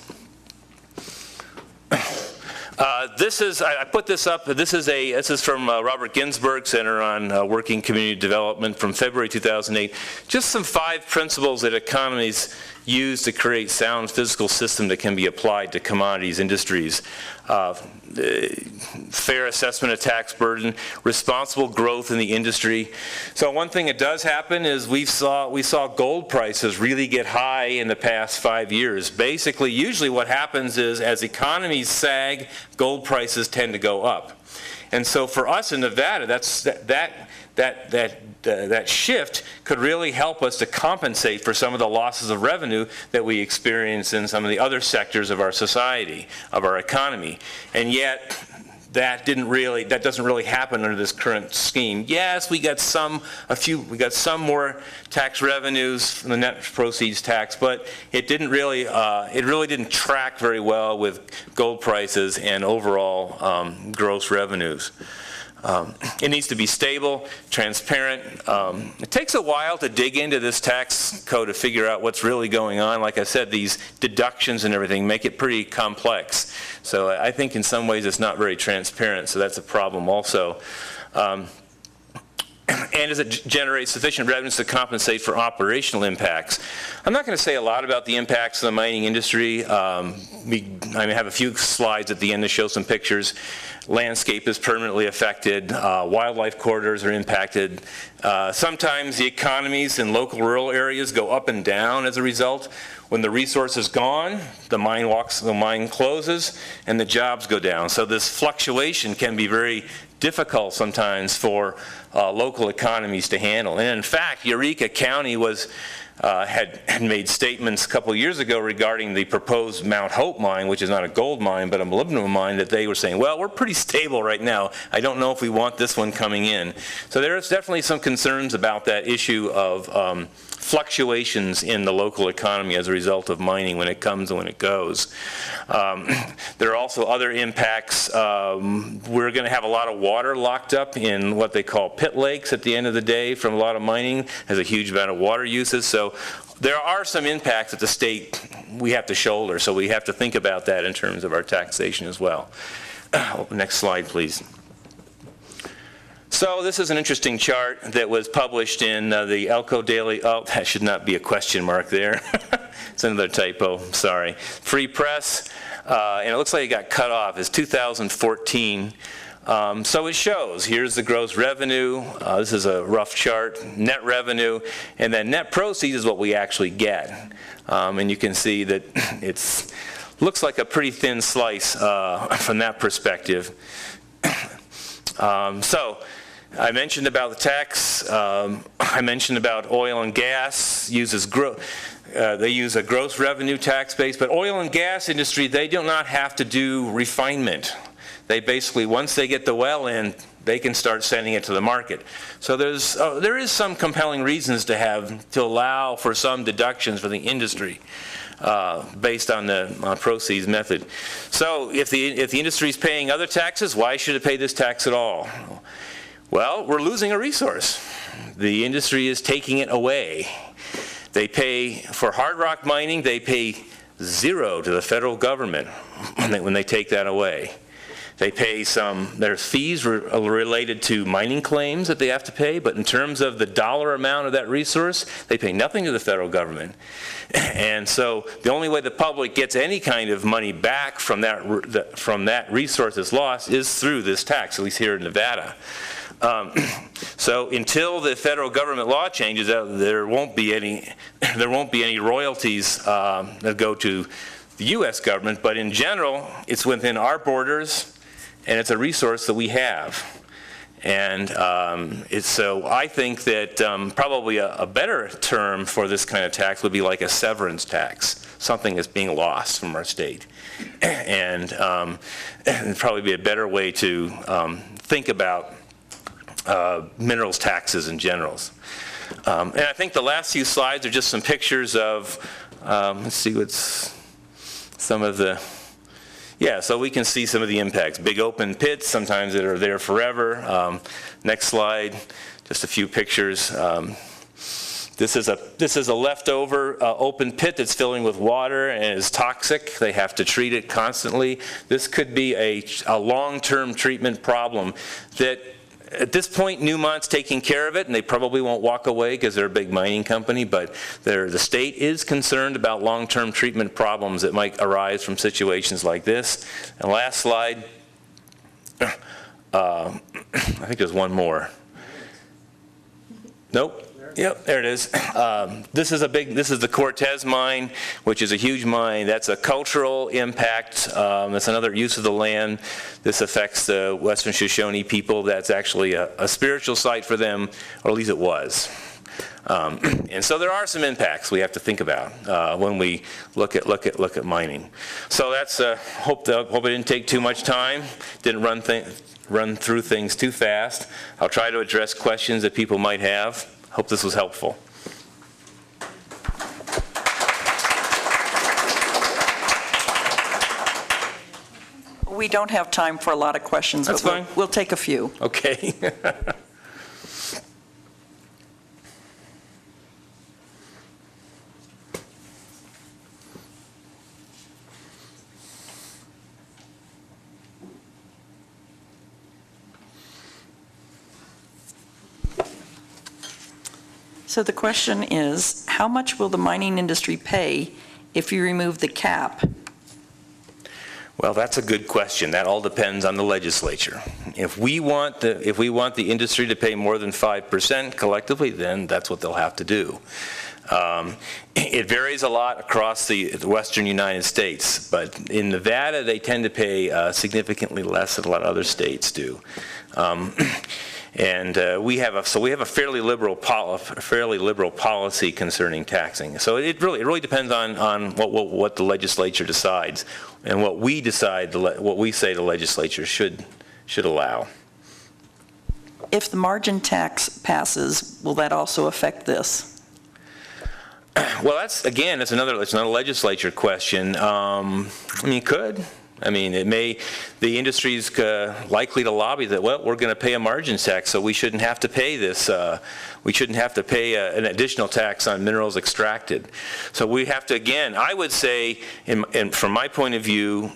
[SPEAKER 5] I put this up. This is from Robert Ginsburg Center on Working Community Development from February 2008. Just some 5 principles that economies use to create sound physical system that can be applied to commodities industries. Fair assessment of tax burden, responsible growth in the industry. So one thing that does happen is we saw gold prices really get high in the past 5 years. Basically, usually what happens is as economies sag, gold prices tend to go up. And so for us in Nevada, that shift could really help us to compensate for some of the losses of revenue that we experience in some of the other sectors of our society, of our economy. And yet, that doesn't really happen under this current scheme. Yes, we got some more tax revenues from the net proceeds tax, but it really didn't track very well with gold prices and overall gross revenues. It needs to be stable, transparent. It takes a while to dig into this tax code to figure out what's really going on. Like I said, these deductions and everything make it pretty complex. So I think in some ways it's not very transparent, so that's a problem also. And does it generate sufficient revenues to compensate for operational impacts? I'm not going to say a lot about the impacts of the mining industry. I have a few slides at the end to show some pictures. Landscape is permanently affected. Wildlife corridors are impacted. Sometimes the economies in local rural areas go up and down as a result. When the resource is gone, the mine closes, and the jobs go down. So this fluctuation can be very difficult sometimes for local economies to handle. And in fact, Eureka County had made statements a couple years ago regarding the proposed Mount Hope mine, which is not a gold mine but a molybdenum mine, that they were saying, well, we're pretty stable right now. I don't know if we want this one coming in. So there's definitely some concerns about that issue of fluctuations in the local economy as a result of mining when it comes and when it goes. There are also other impacts. We're going to have a lot of water locked up in what they call pit lakes at the end of the day from a lot of mining. There's a huge amount of water uses. So there are some impacts that the state we have to shoulder. So we have to think about that in terms of our taxation as well. Next slide, please. So this is an interesting chart that was published in the Elko Daily. Oh, that should not be a question mark there. It's another typo, sorry. Free Press, and it looks like it got cut off. It's 2014. So it shows, here's the gross revenue. This is a rough chart, net revenue, and then net proceeds is what we actually get. And you can see that it looks like a pretty thin slice from that perspective. So I mentioned about the tax. I mentioned about oil and gas they use a gross revenue tax base, but oil and gas industry, they do not have to do refinement. They basically, once they get the well in, they can start sending it to the market. So there is some compelling reasons to allow for some deductions for the industry based on the proceeds method. So if the industry is paying other taxes, why should it pay this tax at all? Well, we're losing a resource. The industry is taking it away. They pay, for hard rock mining, they pay zero to the federal government when they take that away. They pay there's fees related to mining claims that they have to pay, but in terms of the dollar amount of that resource, they pay nothing to the federal government. And so the only way the public gets any kind of money back from that resource that's lost is through this tax, at least here in Nevada. So until the federal government law changes, there won't be any royalties that go to the U.S. government, but in general, it's within our borders, and it's a resource that we have. And so I think that probably a better term for this kind of tax would be like a severance tax, something that's being lost from our state. And it'd probably be a better way to think about minerals taxes in general. And I think the last few slides are just some pictures of, let's see what's some of the, yeah, so we can see some of the impacts. Big open pits, sometimes that are there forever. Next slide, just a few pictures. This is a leftover open pit that's filling with water and is toxic. They have to treat it constantly. This could be a long-term treatment problem that at this point, Newmont's taking care of it, and they probably won't walk away because they're a big mining company, but the state is concerned about long-term treatment problems that might arise from situations like this. And last slide, I think there's one more. Nope. Yep, there it is. This is the Cortez mine, which is a huge mine. That's a cultural impact. That's another use of the land. This affects the Western Shoshone people. That's actually a spiritual site for them, or at least it was. And so there are some impacts we have to think about when we look at mining. So that's hope I didn't take too much time. Didn't run through things too fast. I'll try to address questions that people might have. Hope this was helpful.
[SPEAKER 2] We don't have time for a lot of questions.
[SPEAKER 5] That's
[SPEAKER 2] but
[SPEAKER 5] fine.
[SPEAKER 2] We'll take a few.
[SPEAKER 5] Okay.
[SPEAKER 2] So the question is, how much will the mining industry pay if you remove the cap?
[SPEAKER 5] Well, that's a good question. That all depends on the legislature. If we want the industry to pay more than 5% collectively, then that's what they'll have to do. It varies a lot across the western United States, but in Nevada they tend to pay significantly less than a lot of other states do. And we have a fairly liberal policy concerning taxing. So it really depends on what the legislature decides and what we decide, what we say the legislature should allow.
[SPEAKER 2] If the margin tax passes, will that also affect this?
[SPEAKER 5] Well, it's another legislature question. I mean, it could. I mean, the industry's likely to lobby that, well, we're going to pay a margin tax, so we shouldn't have to pay this. We shouldn't have to pay an additional tax on minerals extracted. So we have to, again, I would say, and from my point of view,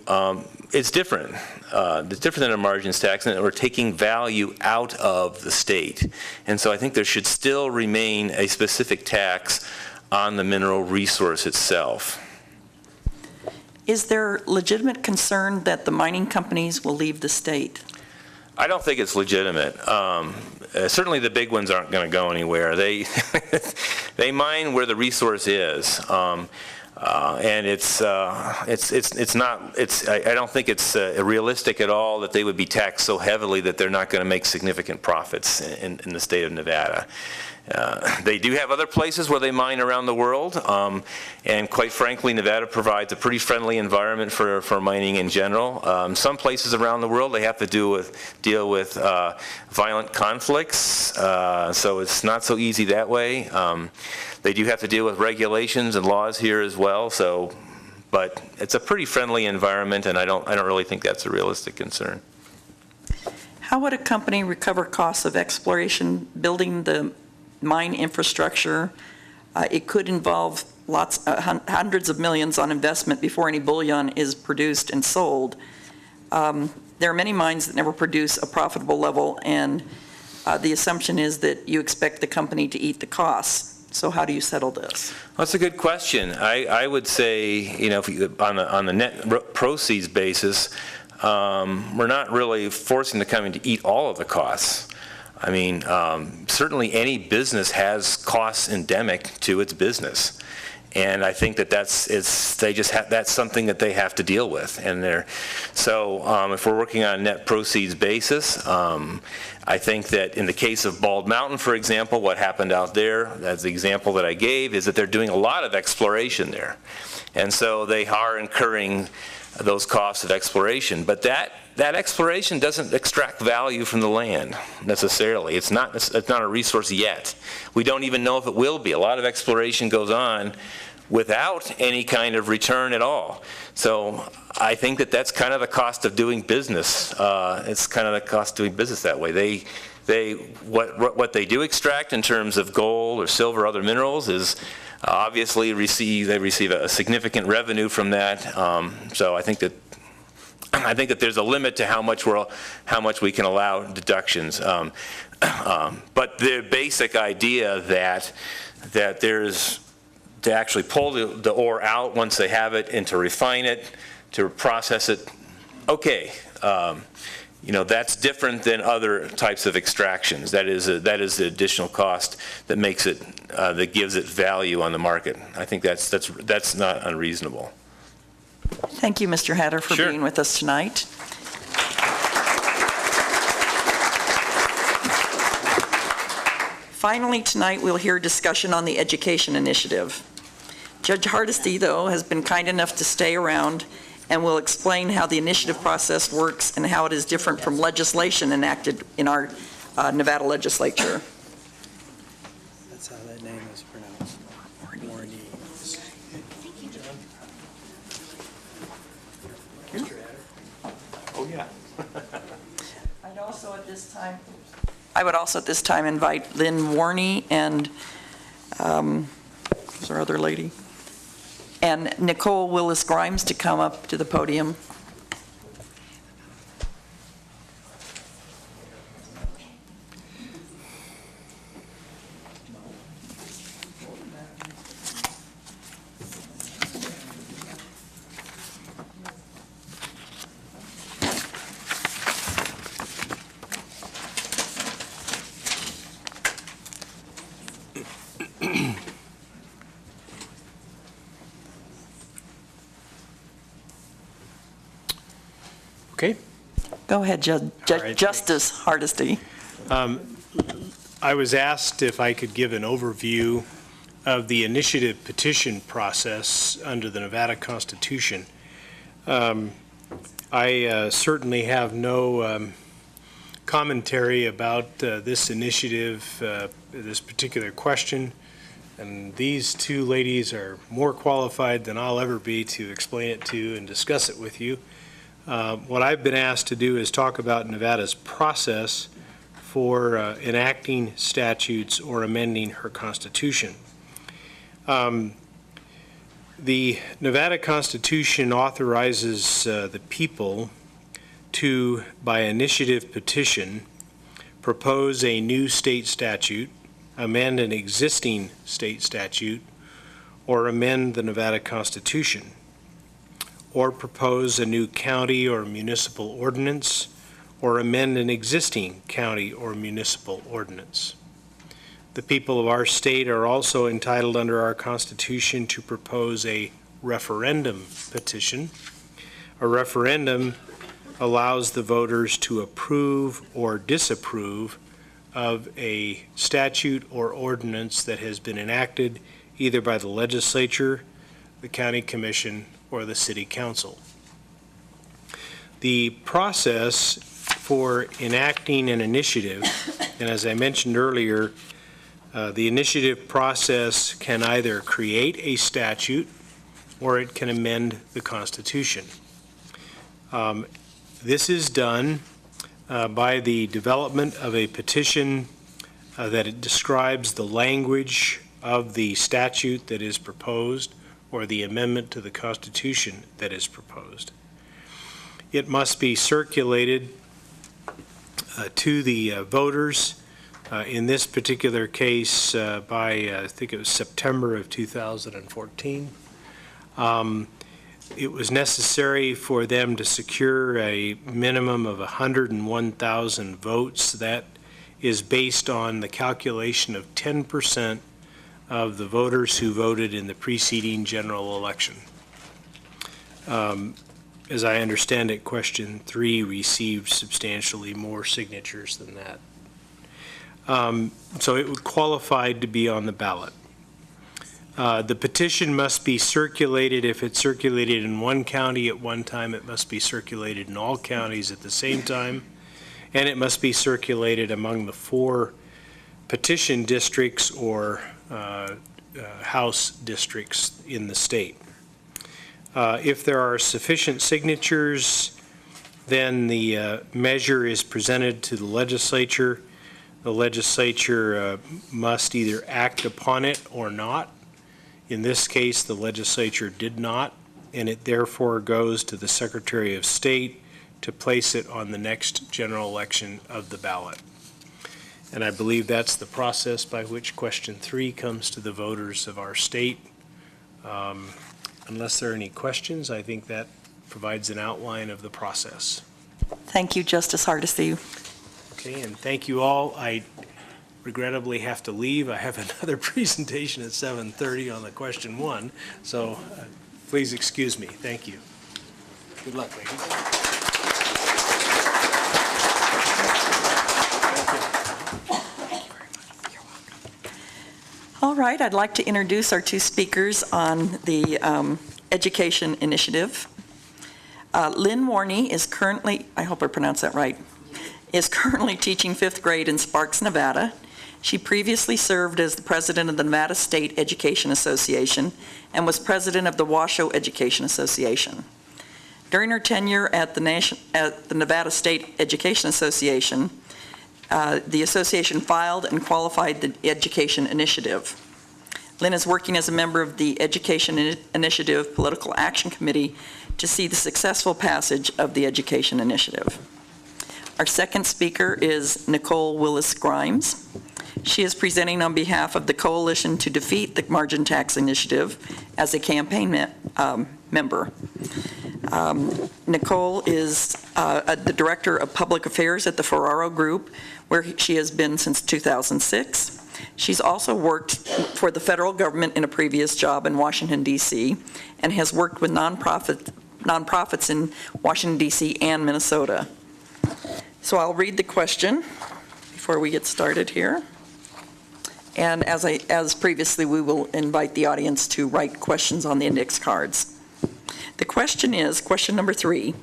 [SPEAKER 5] it's different. It's different than a margins tax, and we're taking value out of the state. And so I think there should still remain a specific tax on the mineral resource itself.
[SPEAKER 2] Is there legitimate concern that the mining companies will leave the state?
[SPEAKER 5] I don't think it's legitimate. Certainly the big ones aren't going to go anywhere. They mine where the resource is. And I don't think it's realistic at all that they would be taxed so heavily that they're not going to make significant profits in the state of Nevada. They do have other places where they mine around the world, and quite frankly, Nevada provides a pretty friendly environment for mining in general. Some places around the world they have to deal with violent conflicts, so it's not so easy that way. They do have to deal with regulations and laws here as well. But it's a pretty friendly environment, and I don't really think that's a realistic concern.
[SPEAKER 2] How would a company recover costs of exploration, building the mine infrastructure, It could involve hundreds of millions on investment before any bullion is produced and sold. There are many mines that never produce a profitable level, and the assumption is that you expect the company to eat the costs. So how do you settle this?
[SPEAKER 5] That's a good question. I would say, if on the net proceeds basis, we're not really forcing the company to eat all of the costs. I mean, certainly any business has costs endemic to its business. And I think that's something that they have to deal with. And if we're working on a net proceeds basis, I think that in the case of Bald Mountain, for example, what happened out there, as the example that I gave, is that they're doing a lot of exploration there. And so they are incurring those costs of exploration. But that exploration doesn't extract value from the land necessarily. It's not a resource yet. We don't even know if it will be. A lot of exploration goes on without any kind of return at all. So I think that's kind of the cost of doing business. It's kind of the cost of doing business that way. What they do extract in terms of gold or silver or other minerals is obviously they receive a significant revenue from that. So I think that there's a limit to how much we can allow deductions. But the basic idea that there's to actually pull the ore out once they have it and to refine it, to process it, okay. That's different than other types of extractions. That is the additional cost that makes it, that gives it value on the market. I think that's not unreasonable.
[SPEAKER 2] Thank you, Mr. Hatter, for
[SPEAKER 5] Sure.
[SPEAKER 2] being with us tonight. Finally, tonight we'll hear discussion on the education initiative. Judge Hardesty, though, has been kind enough to stay around and will explain how the initiative process works and how it is different from legislation enacted in our Nevada legislature.
[SPEAKER 6] That's how that name is pronounced. Warney.
[SPEAKER 5] Oh, yeah.
[SPEAKER 2] I would also at this time invite Lynn Warney and, who's our other lady? And Nicole Willis-Grimes to come up to the podium.
[SPEAKER 3] Okay.
[SPEAKER 2] Go ahead,
[SPEAKER 3] right,
[SPEAKER 2] Justice Hardesty.
[SPEAKER 3] I was asked if I could give an overview of the initiative petition process under the Nevada Constitution. I certainly have no commentary about this initiative, this particular question, and these two ladies are more qualified than I'll ever be to explain it to and discuss it with you. What I've been asked to do is talk about Nevada's process for enacting statutes or amending her Constitution. The Nevada Constitution authorizes the people to, by initiative petition, propose a new state statute, amend an existing state statute, or amend the Nevada Constitution, or propose a new county or municipal ordinance, or amend an existing county or municipal ordinance. The people of our state are also entitled under our Constitution to propose a referendum petition. A referendum allows the voters to approve or disapprove of a statute or ordinance that has been enacted either by the legislature, the county commission, or the city council. The process for enacting an initiative, and as I mentioned earlier, the initiative process can either create a statute or it can amend the Constitution. This is done by the development of a petition that it describes the language of the statute that is proposed or the amendment to the Constitution that is proposed. It must be circulated to the voters, in this particular case by, I think it was September of 2014. It was necessary for them to secure a minimum of 101,000 votes. That is based on the calculation of 10% of the voters who voted in the preceding general election. As I understand it, question 3 received substantially more signatures than that. So it would qualify to be on the ballot. The petition must be circulated. If it's circulated in one county at one time, it must be circulated in all counties at the same time, and it must be circulated among the 4 petition districts or House districts in the state. If there are sufficient signatures, then the measure is presented to the legislature. The legislature must either act upon it or not. In this case, the legislature did not, and it therefore goes to the Secretary of State to place it on the next general election of the ballot. And I believe that's the process by which question 3 comes to the voters of our state. Unless there are any questions, I think that provides an outline of the process.
[SPEAKER 2] Thank you, Justice Hardesty.
[SPEAKER 3] Okay, and thank you all. I regrettably have to leave. I have another presentation at 7:30 on the question 1, so please excuse me. Thank you. Good luck, ladies.
[SPEAKER 2] All right, I'd like to introduce our 2 speakers on the Education Initiative. Lynn Warney is currently, I hope I pronounced that right, is currently teaching 5th grade in Sparks, Nevada. She previously served as the president of the Nevada State Education Association and was president of the Washoe Education Association. During her tenure at the Nevada State Education Association, the association filed and qualified the Education Initiative. Lynn is working as a member of the Education Initiative Political Action Committee to see the successful passage of the Education Initiative. Our second speaker is Nicole Willis-Grimes. She is presenting on behalf of the Coalition to Defeat the Margin Tax Initiative as a campaign member. Nicole is the Director of Public Affairs at the Ferraro Group, where she has been since 2006. She's also worked for the federal government in a previous job in Washington, D.C., and has worked with nonprofits in Washington, D.C. and Minnesota. So I'll read the question before we get started here. And as previously, we will invite the audience to write questions on the index cards. The question is, question number 3,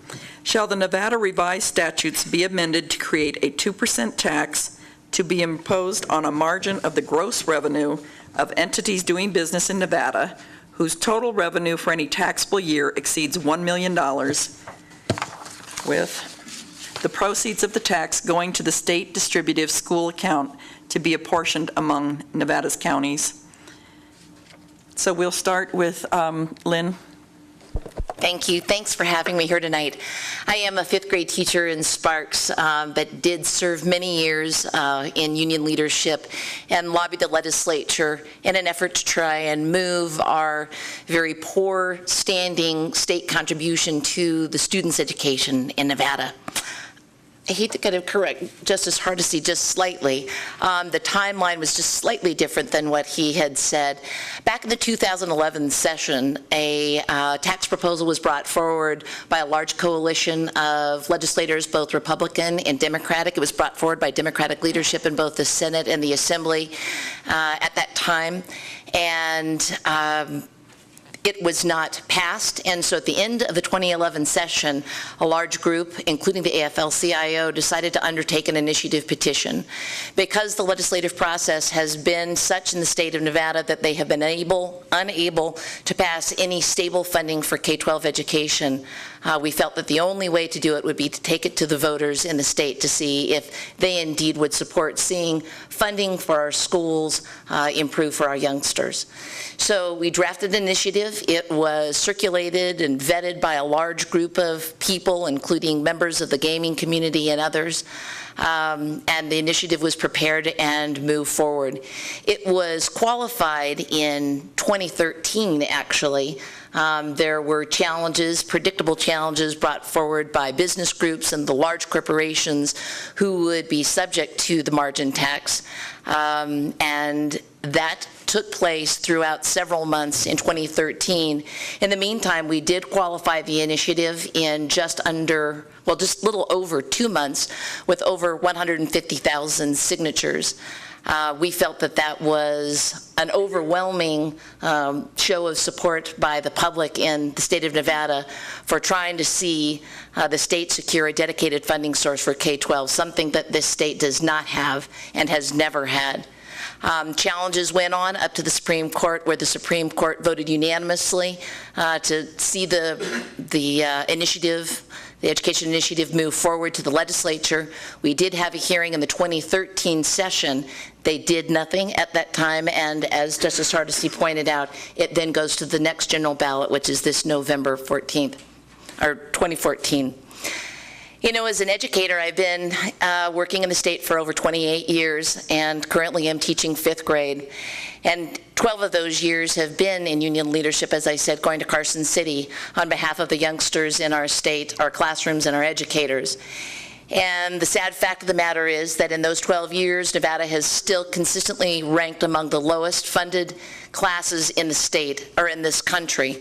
[SPEAKER 2] shall the Nevada revised statutes be amended to create a 2% tax to be imposed on a margin of the gross revenue of entities doing business in Nevada whose total revenue for any taxable year exceeds $1 million, with the proceeds of the tax going to the state distributive school account to be apportioned among Nevada's counties? So we'll start with Lynn.
[SPEAKER 7] Thank you. Thanks for having me here tonight. I am a 5th grade teacher in Sparks, but did serve many years in union leadership and lobbied the legislature in an effort to try and move our very poor standing state contribution to the students' education in Nevada. I hate to kind of correct Justice Hardesty just slightly. The timeline was just slightly different than what he had said. Back in the 2011 session, a tax proposal was brought forward by a large coalition of legislators, both Republican and Democratic. It was brought forward by Democratic leadership in both the Senate and the Assembly at that time. And it was not passed, and so at the end of the 2011 session, a large group, including the AFL-CIO, decided to undertake an initiative petition. Because the legislative process has been such in the state of Nevada that they have been unable to pass any stable funding for K-12 education, we felt that the only way to do it would be to take it to the voters in the state to see if they indeed would support seeing funding for our schools improve for our youngsters. So we drafted an initiative. It was circulated and vetted by a large group of people, including members of the gaming community and others. And the initiative was prepared and moved forward. It was qualified in 2013, actually. There were challenges, predictable challenges brought forward by business groups and the large corporations who would be subject to the margin tax. And that took place throughout several months in 2013. In the meantime, we did qualify the initiative in just a little over 2 months with over 150,000 signatures. We felt that that was an overwhelming show of support by the public in the state of Nevada for trying to see the state secure a dedicated funding source for K-12, something that this state does not have and has never had. Challenges went on up to the Supreme Court, where the Supreme Court voted unanimously to see the initiative, the education initiative, move forward to the legislature. We did have a hearing in the 2013 session. They did nothing at that time, and as Justice Hardesty pointed out, it then goes to the next general ballot, which is this November 14th, or 2014. You know, as an educator, I've been working in the state for over 28 years and currently am teaching 5th grade. And 12 of those years have been in union leadership, as I said, going to Carson City on behalf of the youngsters in our state, our classrooms, and our educators. And the sad fact of the matter is that in those 12 years, Nevada has still consistently ranked among the lowest funded classes in the state, or in this country.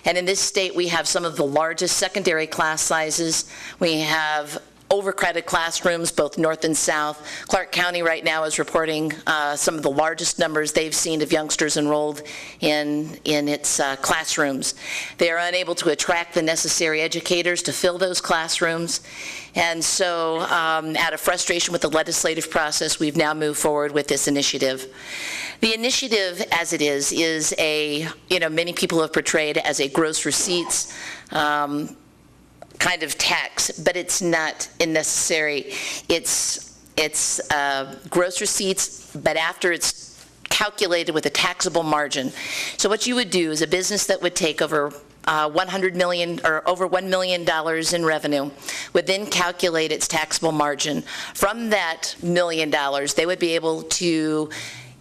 [SPEAKER 7] And in this state, we have some of the largest secondary class sizes. We have overcrowded classrooms, both north and south. Clark County right now is reporting some of the largest numbers they've seen of youngsters enrolled in its classrooms. They are unable to attract the necessary educators to fill those classrooms. And so out of frustration with the legislative process, we've now moved forward with this initiative. The initiative, as it is a, many people have portrayed as a gross receipts kind of tax, but it's not necessary. It's gross receipts, but after it's calculated with a taxable margin. So what you would do is a business that would take over $100 million or over $1 million in revenue would then calculate its taxable margin. From that $1 million, they would be able to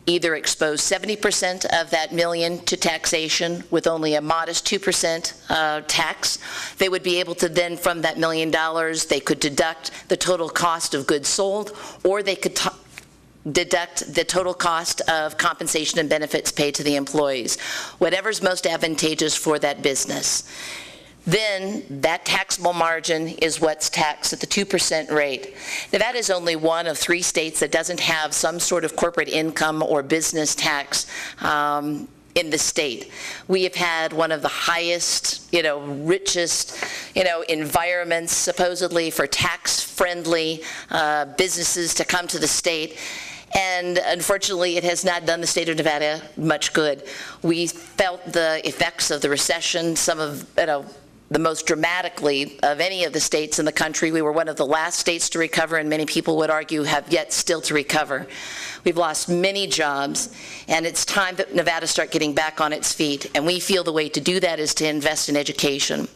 [SPEAKER 7] either expose 70% of that million to taxation with only a modest 2% tax. They would be able to then, from that $1 million, they could deduct the total cost of goods sold, or they could deduct the total cost of compensation and benefits paid to the employees, whatever's most advantageous for that business. Then that taxable margin is what's taxed at the 2% rate. Nevada is only one of 3 states that doesn't have some sort of corporate income or business tax in the state. We have had one of the highest, richest, environments supposedly for tax-friendly businesses to come to the state. And unfortunately, it has not done the state of Nevada much good. We felt the effects of the recession, some of, the most dramatically of any of the states in the country. We were one of the last states to recover, and many people would argue have yet still to recover. We've lost many jobs, and it's time that Nevada start getting back on its feet, and we feel the way to do that is to invest in education.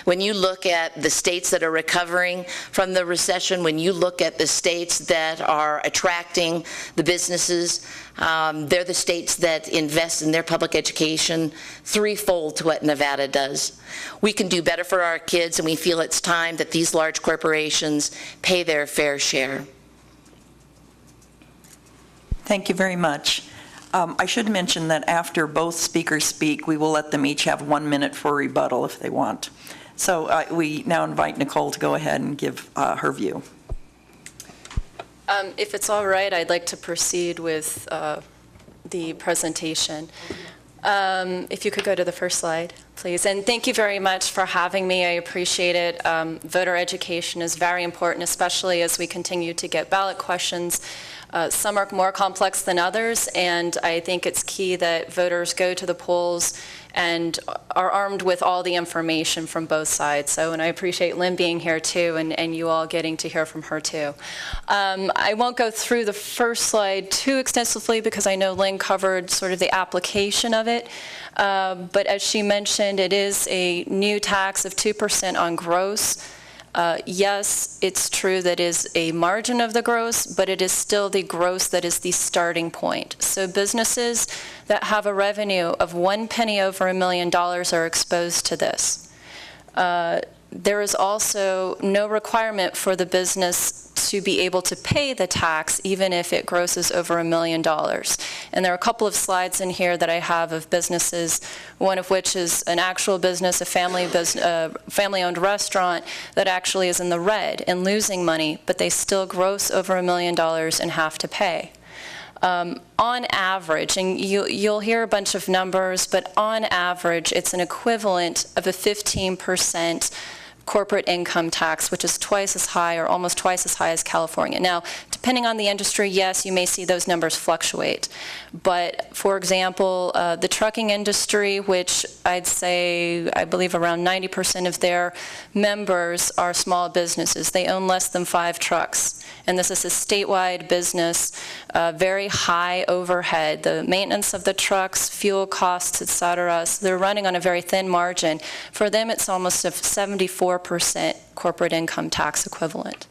[SPEAKER 7] When you look at the states that are recovering from the recession, when you look at the states that are attracting the businesses, they're the states that invest in their public education threefold to what Nevada does. We can do better for our kids, and we feel it's time that these large corporations pay their fair share.
[SPEAKER 2] Thank you very much. I should mention that after both speakers speak, we will let them each have 1 minute for rebuttal if they want. So we now invite Nicole to go ahead and give her view.
[SPEAKER 8] If it's all right, I'd like to proceed with the presentation. If you could go to the first slide, please. And thank you very much for having me. I appreciate it. Voter education is very important, especially as we continue to get ballot questions. Some are more complex than others, and I think it's key that voters go to the polls and are armed with all the information from both sides. So, and I appreciate Lynn being here too, and you all getting to hear from her too. I won't go through the first slide too extensively because I know Lynn covered sort of the application of it. But as she mentioned, it is a new tax of 2% on gross. Yes, it's true that is a margin of the gross, but it is still the gross that is the starting point. So businesses that have a revenue of 1 penny over $1 million are exposed to this. There is also no requirement for the business to be able to pay the tax even if it grosses over $1 million. And there are a couple of slides in here that I have of businesses, one of which is an actual business, a family-owned restaurant that actually is in the red and losing money, but they still gross over $1 million and have to pay. On average, and you'll hear a bunch of numbers, but on average, it's an equivalent of a 15% corporate income tax, which is twice as high or almost twice as high as California. Now, depending on the industry, yes, you may see those numbers fluctuate. But for example, the trucking industry, which I'd say, I believe around 90% of their members are small businesses. They own less than 5 trucks. And this is a statewide business, very high overhead, the maintenance of the trucks, fuel costs, et cetera. So they're running on a very thin margin. For them, it's almost a 74% corporate income tax equivalent.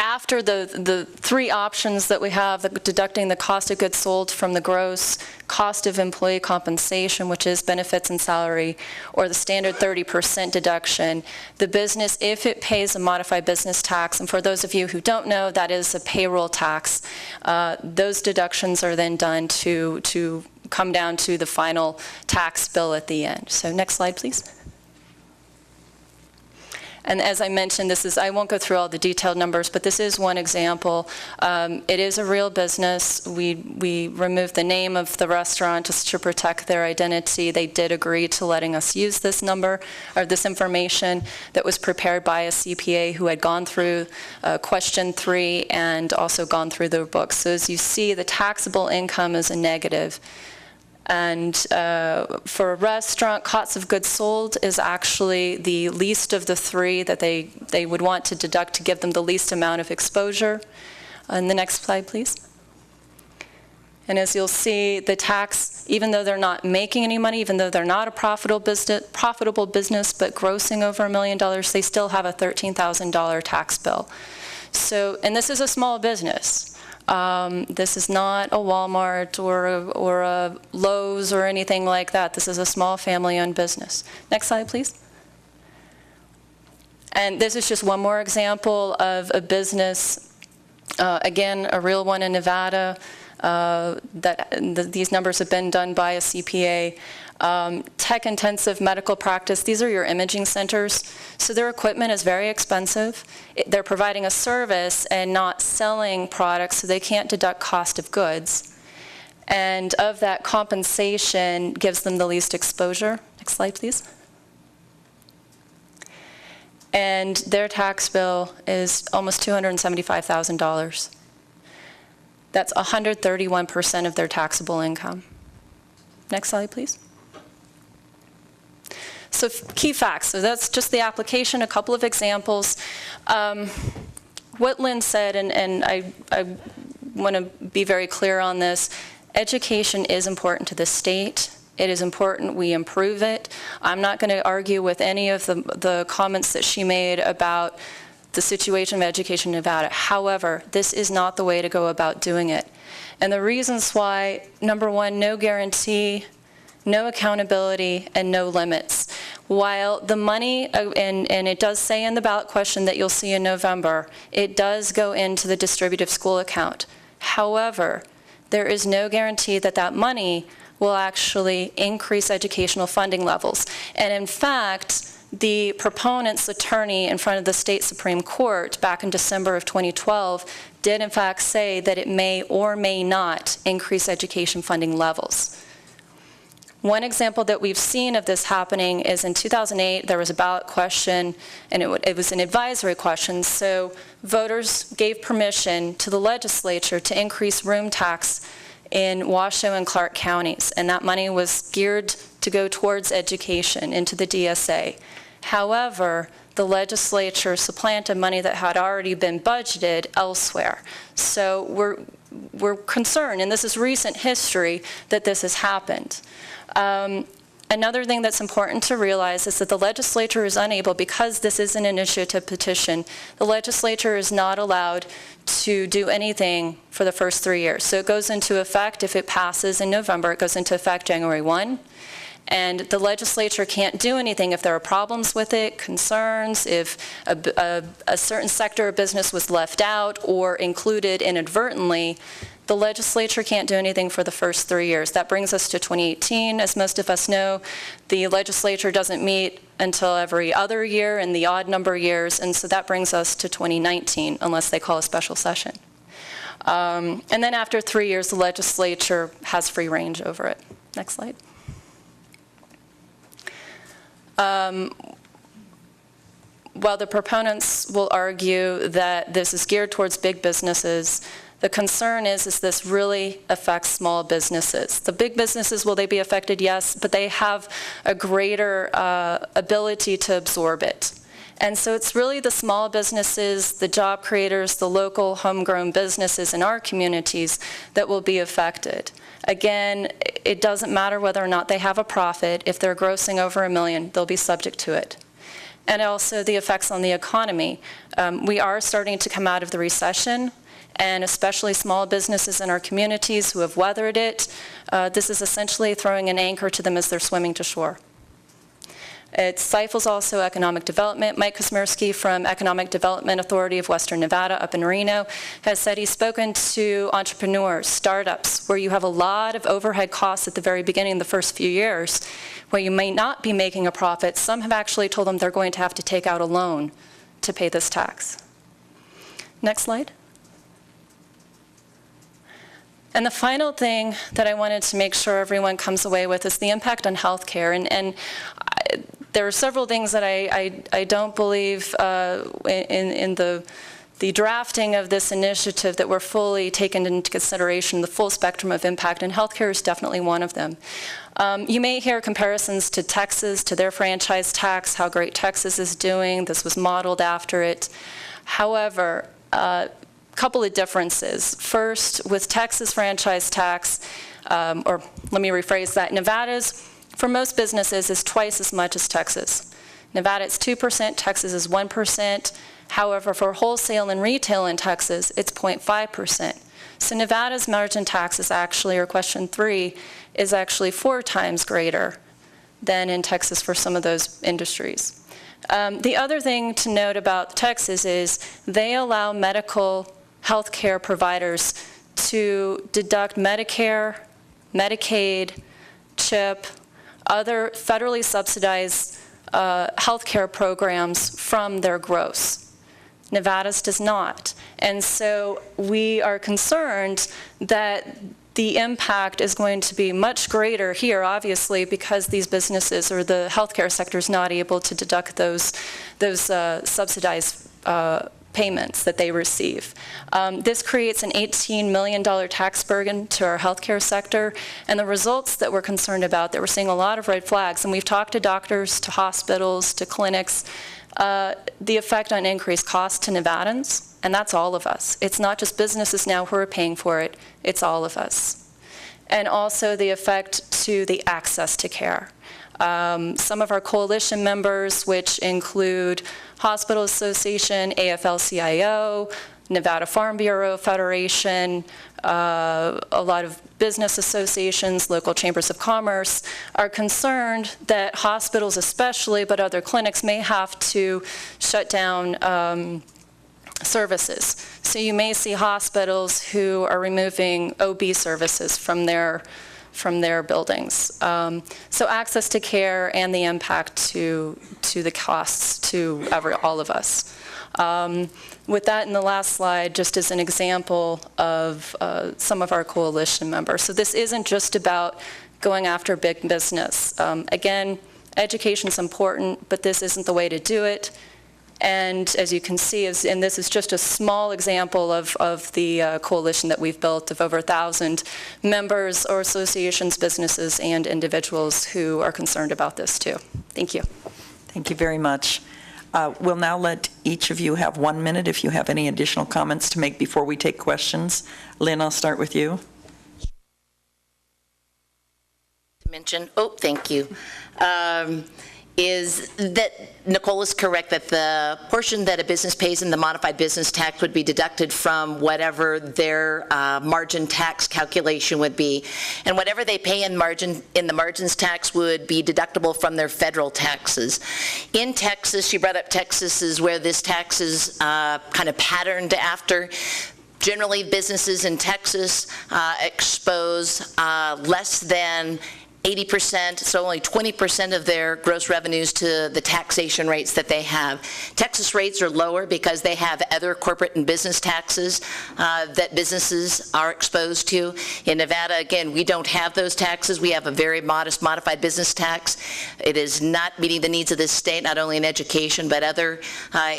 [SPEAKER 8] After the 3 options that we have, deducting the cost of goods sold from the gross, cost of employee compensation, which is benefits and salary, or the standard 30% deduction, the business, if it pays a modified business tax, and for those of you who don't know, that is a payroll tax, those deductions are then done to come down to the final tax bill at the end. So next slide, please. And as I mentioned, I won't go through all the detailed numbers, but this is one example. It is a real business. We removed the name of the restaurant just to protect their identity. They did agree to letting us use this number, or this information that was prepared by a CPA who had gone through question 3 and also gone through their books. So as you see, the taxable income is a negative. And for a restaurant, cost of goods sold is actually the least of the 3 that they would want to deduct to give them the least amount of exposure. And the next slide, please. And as you'll see, the tax, even though they're not making any money, even though they're not a profitable business, but grossing over $1 million, they still have a $13,000 tax bill. So, and this is a small business. This is not a Walmart or a Lowe's or anything like that. This is a small family-owned business. Next slide, please. And this is just one more example of a business, again, a real one in Nevada, these numbers have been done by a CPA. Tech-intensive medical practice, these are your imaging centers. So their equipment is very expensive. They're providing a service and not selling products, so they can't deduct cost of goods. And of that, compensation gives them the least exposure. Next slide, please. And their tax bill is almost $275,000. That's 131% of their taxable income. Next slide, please. So key facts, so that's just the application, a couple of examples. What Lynn said, and I want to be very clear on this, education is important to the state. It is important we improve it. I'm not going to argue with any of the comments that she made about the situation of education in Nevada. However, this is not the way to go about doing it. And the reasons why, number one, no guarantee, no accountability, and no limits. While the money, and it does say in the ballot question that you'll see in November, it does go into the distributive school account. However, there is no guarantee that that money will actually increase educational funding levels. And in fact, the proponent's attorney in front of the state Supreme Court back in December of 2012 did in fact say that it may or may not increase education funding levels. One example that we've seen of this happening is in 2008, there was a ballot question, and it was an advisory question, so voters gave permission to the legislature to increase room tax in Washoe and Clark counties, and that money was geared to go towards education into the DSA. However, the legislature supplanted money that had already been budgeted elsewhere. So we're concerned, and this is recent history, that this has happened. Another thing that's important to realize is that the legislature is unable, because this is an initiative petition, the legislature is not allowed to do anything for the first 3 years. So it goes into effect, if it passes in November, it goes into effect January 1. And the legislature can't do anything if there are problems with it, concerns, if a certain sector of business was left out or included inadvertently. The legislature can't do anything for the first 3 years. That brings us to 2018. As most of us know, the legislature doesn't meet until every other year in the odd number years, and so that brings us to 2019, unless they call a special session. And then after 3 years, the legislature has free range over it. Next slide. While the proponents will argue that this is geared towards big businesses, the concern is this really affects small businesses. The big businesses, will they be affected? Yes, but they have a greater ability to absorb it. And so it's really the small businesses, the job creators, the local homegrown businesses in our communities that will be affected. Again, it doesn't matter whether or not they have a profit. If they're grossing over $1 million, they'll be subject to it. And also the effects on the economy. We are starting to come out of the recession, and especially small businesses in our communities who have weathered it, this is essentially throwing an anchor to them as they're swimming to shore. It stifles also economic development. Mike Kosmierski from Economic Development Authority of Western Nevada up in Reno has said he's spoken to entrepreneurs, startups, where you have a lot of overhead costs at the very beginning, the first few years, where you may not be making a profit. Some have actually told them they're going to have to take out a loan to pay this tax. Next slide. And the final thing that I wanted to make sure everyone comes away with is the impact on healthcare. And there are several things that I don't believe in the drafting of this initiative that were fully taken into consideration, the full spectrum of impact, and healthcare is definitely one of them. You may hear comparisons to Texas, to their franchise tax, how great Texas is doing. This was modeled after it. However, couple of differences. First, with Texas franchise tax, or let me rephrase that, Nevada's, for most businesses, is twice as much as Texas. Nevada, it's 2%, Texas is 1%. However, for wholesale and retail in Texas, it's 0.5%. So Nevada's margin tax is actually, or question 3, is actually 4 times greater than in Texas for some of those industries. The other thing to note about Texas is they allow medical health care providers to deduct Medicare, Medicaid, CHIP, other federally subsidized health care programs from their gross. Nevada's does not. And so we are concerned that the impact is going to be much greater here, obviously, because these businesses or the healthcare sector is not able to deduct those subsidized payments that they receive. This creates an $18 million tax burden to our healthcare sector, and the results that we're concerned about, that we're seeing a lot of red flags, and we've talked to doctors, to hospitals, to clinics, the effect on increased cost to Nevadans, and that's all of us. It's not just businesses now who are paying for it, it's all of us. And also the effect to the access to care. Some of our coalition members, which include Hospital Association, AFL-CIO, Nevada Farm Bureau Federation, a lot of business associations, local chambers of commerce, are concerned that hospitals especially, but other clinics, may have to shut down services. So you may see hospitals who are removing OB services from their from their buildings. So access to care and the impact to the costs to all of us. With that, in the last slide, just as an example of some of our coalition members. So this isn't just about going after big business. Again, education's important, but this isn't the way to do it. And as you can see, and this is just a small example of the coalition that we've built of over 1,000 members or associations, businesses, and individuals who are concerned about this too. Thank you.
[SPEAKER 2] Thank you very much. We'll now let each of you have 1 minute if you have any additional comments to make before we take questions. Lynn, I'll start with you.
[SPEAKER 7] Thank you. Is that Nicole is correct that the portion that a business pays in the modified business tax would be deducted from whatever their margin tax calculation would be, and whatever they pay in the margins tax would be deductible from their federal taxes. In Texas, she brought up Texas is where this tax is kind of patterned after. Generally, businesses in Texas expose less than 80%, so only 20% of their gross revenues to the taxation rates that they have. Texas rates are lower because they have other corporate and business taxes that businesses are exposed to. In Nevada, again, we don't have those taxes. We have a very modest modified business tax. It is not meeting the needs of this state, not only in education, but other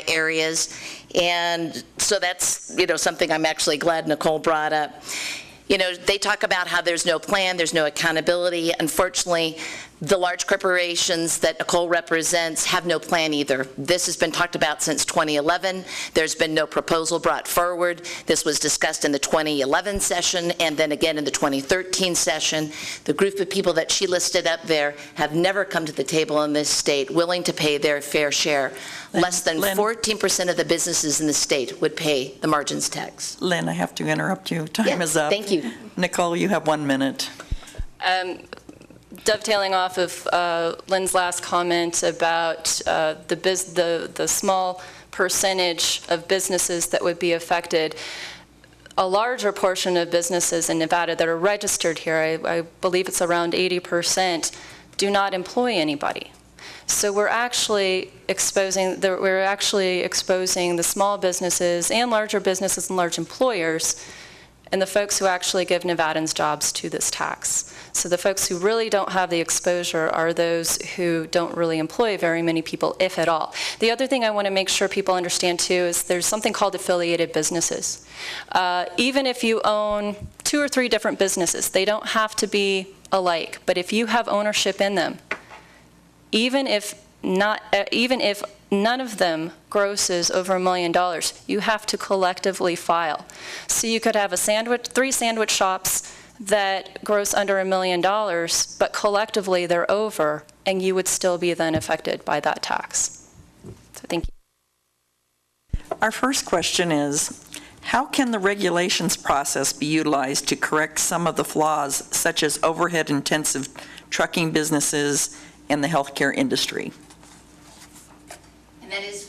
[SPEAKER 7] areas. And so that's, something I'm actually glad Nicole brought up. They talk about how there's no plan, there's no accountability. Unfortunately, the large corporations that Nicole represents have no plan either. This has been talked about since 2011. There's been no proposal brought forward. This was discussed in the 2011 session and then again in the 2013 session. The group of people that she listed up there have never come to the table in this state willing to pay their fair share. Less than 14% of the businesses in the state would pay the margins tax.
[SPEAKER 2] Lynn, I have to interrupt you. Time is up.
[SPEAKER 7] Thank you.
[SPEAKER 2] Nicole, you have 1 minute.
[SPEAKER 8] Dovetailing off of Lynn's last comment about the small percentage of businesses that would be affected, a larger portion of businesses in Nevada that are registered here, I believe it's around 80%, do not employ anybody. So we're actually exposing the small businesses and larger businesses and large employers and the folks who actually give Nevadans jobs to this tax. So the folks who really don't have the exposure are those who don't really employ very many people, if at all. The other thing I want to make sure people understand too is there's something called affiliated businesses. Even if you own 2 or 3 different businesses, they don't have to be alike, but if you have ownership in them, even if none of them grosses over $1 million, you have to collectively file. So you could have 3 sandwich shops that gross under $1 million, but collectively they're over, and you would still be then affected by that tax. So thank you.
[SPEAKER 2] Our first question is, how can the regulations process be utilized to correct some of the flaws, such as overhead-intensive trucking businesses and the healthcare industry?
[SPEAKER 7] And that is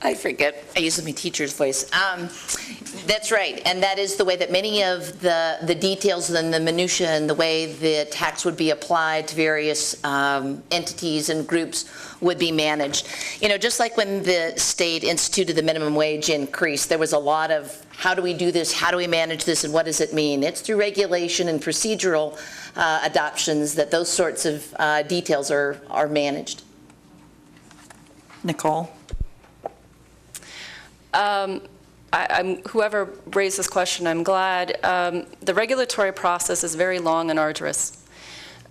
[SPEAKER 7] I use my teacher's voice. That's right, and that is the way that many of the details and the minutia and the way the tax would be applied to various entities and groups would be managed. Just like when the state instituted the minimum wage increase, there was a lot of how do we do this, how do we manage this, and what does it mean? It's through regulation and procedural adoptions that those sorts of details are managed.
[SPEAKER 2] Nicole?
[SPEAKER 8] Whoever raised this question, I'm glad. The regulatory process is very long and arduous.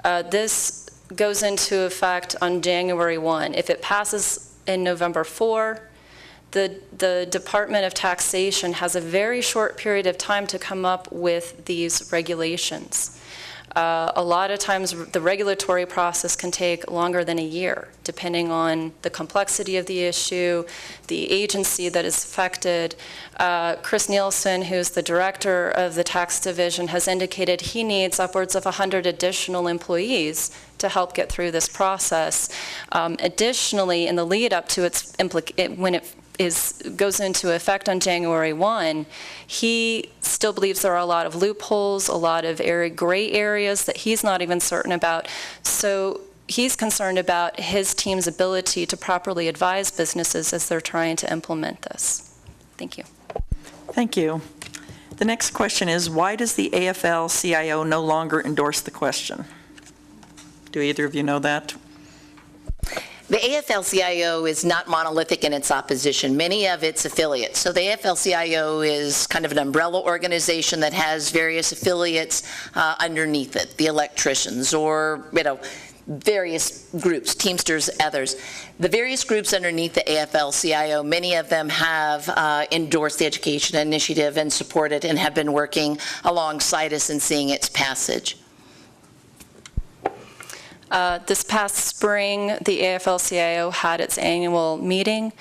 [SPEAKER 8] This goes into effect on January 1. If it passes in November 4, the Department of Taxation has a very short period of time to come up with these regulations. A lot of times the regulatory process can take longer than a year, depending on the complexity of the issue, the agency that is affected. Chris Nielsen, who's the director of the tax division, has indicated he needs upwards of 100 additional employees to help get through this process. Additionally, in the lead up to when it goes into effect on January 1, he still believes there are a lot of loopholes, a lot of gray areas that he's not even certain about. So he's concerned about his team's ability to properly advise businesses as they're trying to implement this. Thank you.
[SPEAKER 2] Thank you. The next question is, why does the AFL-CIO no longer endorse the question? Do either of you know that?
[SPEAKER 7] The AFL-CIO is not monolithic in its opposition. Many of its affiliates. So the AFL-CIO is kind of an umbrella organization that has various affiliates underneath it, the electricians or, various groups, Teamsters, others. The various groups underneath the AFL-CIO, many of them have endorsed the education initiative and supported and have been working alongside us in seeing its passage.
[SPEAKER 8] This past spring, the AFL-CIO had its annual meeting,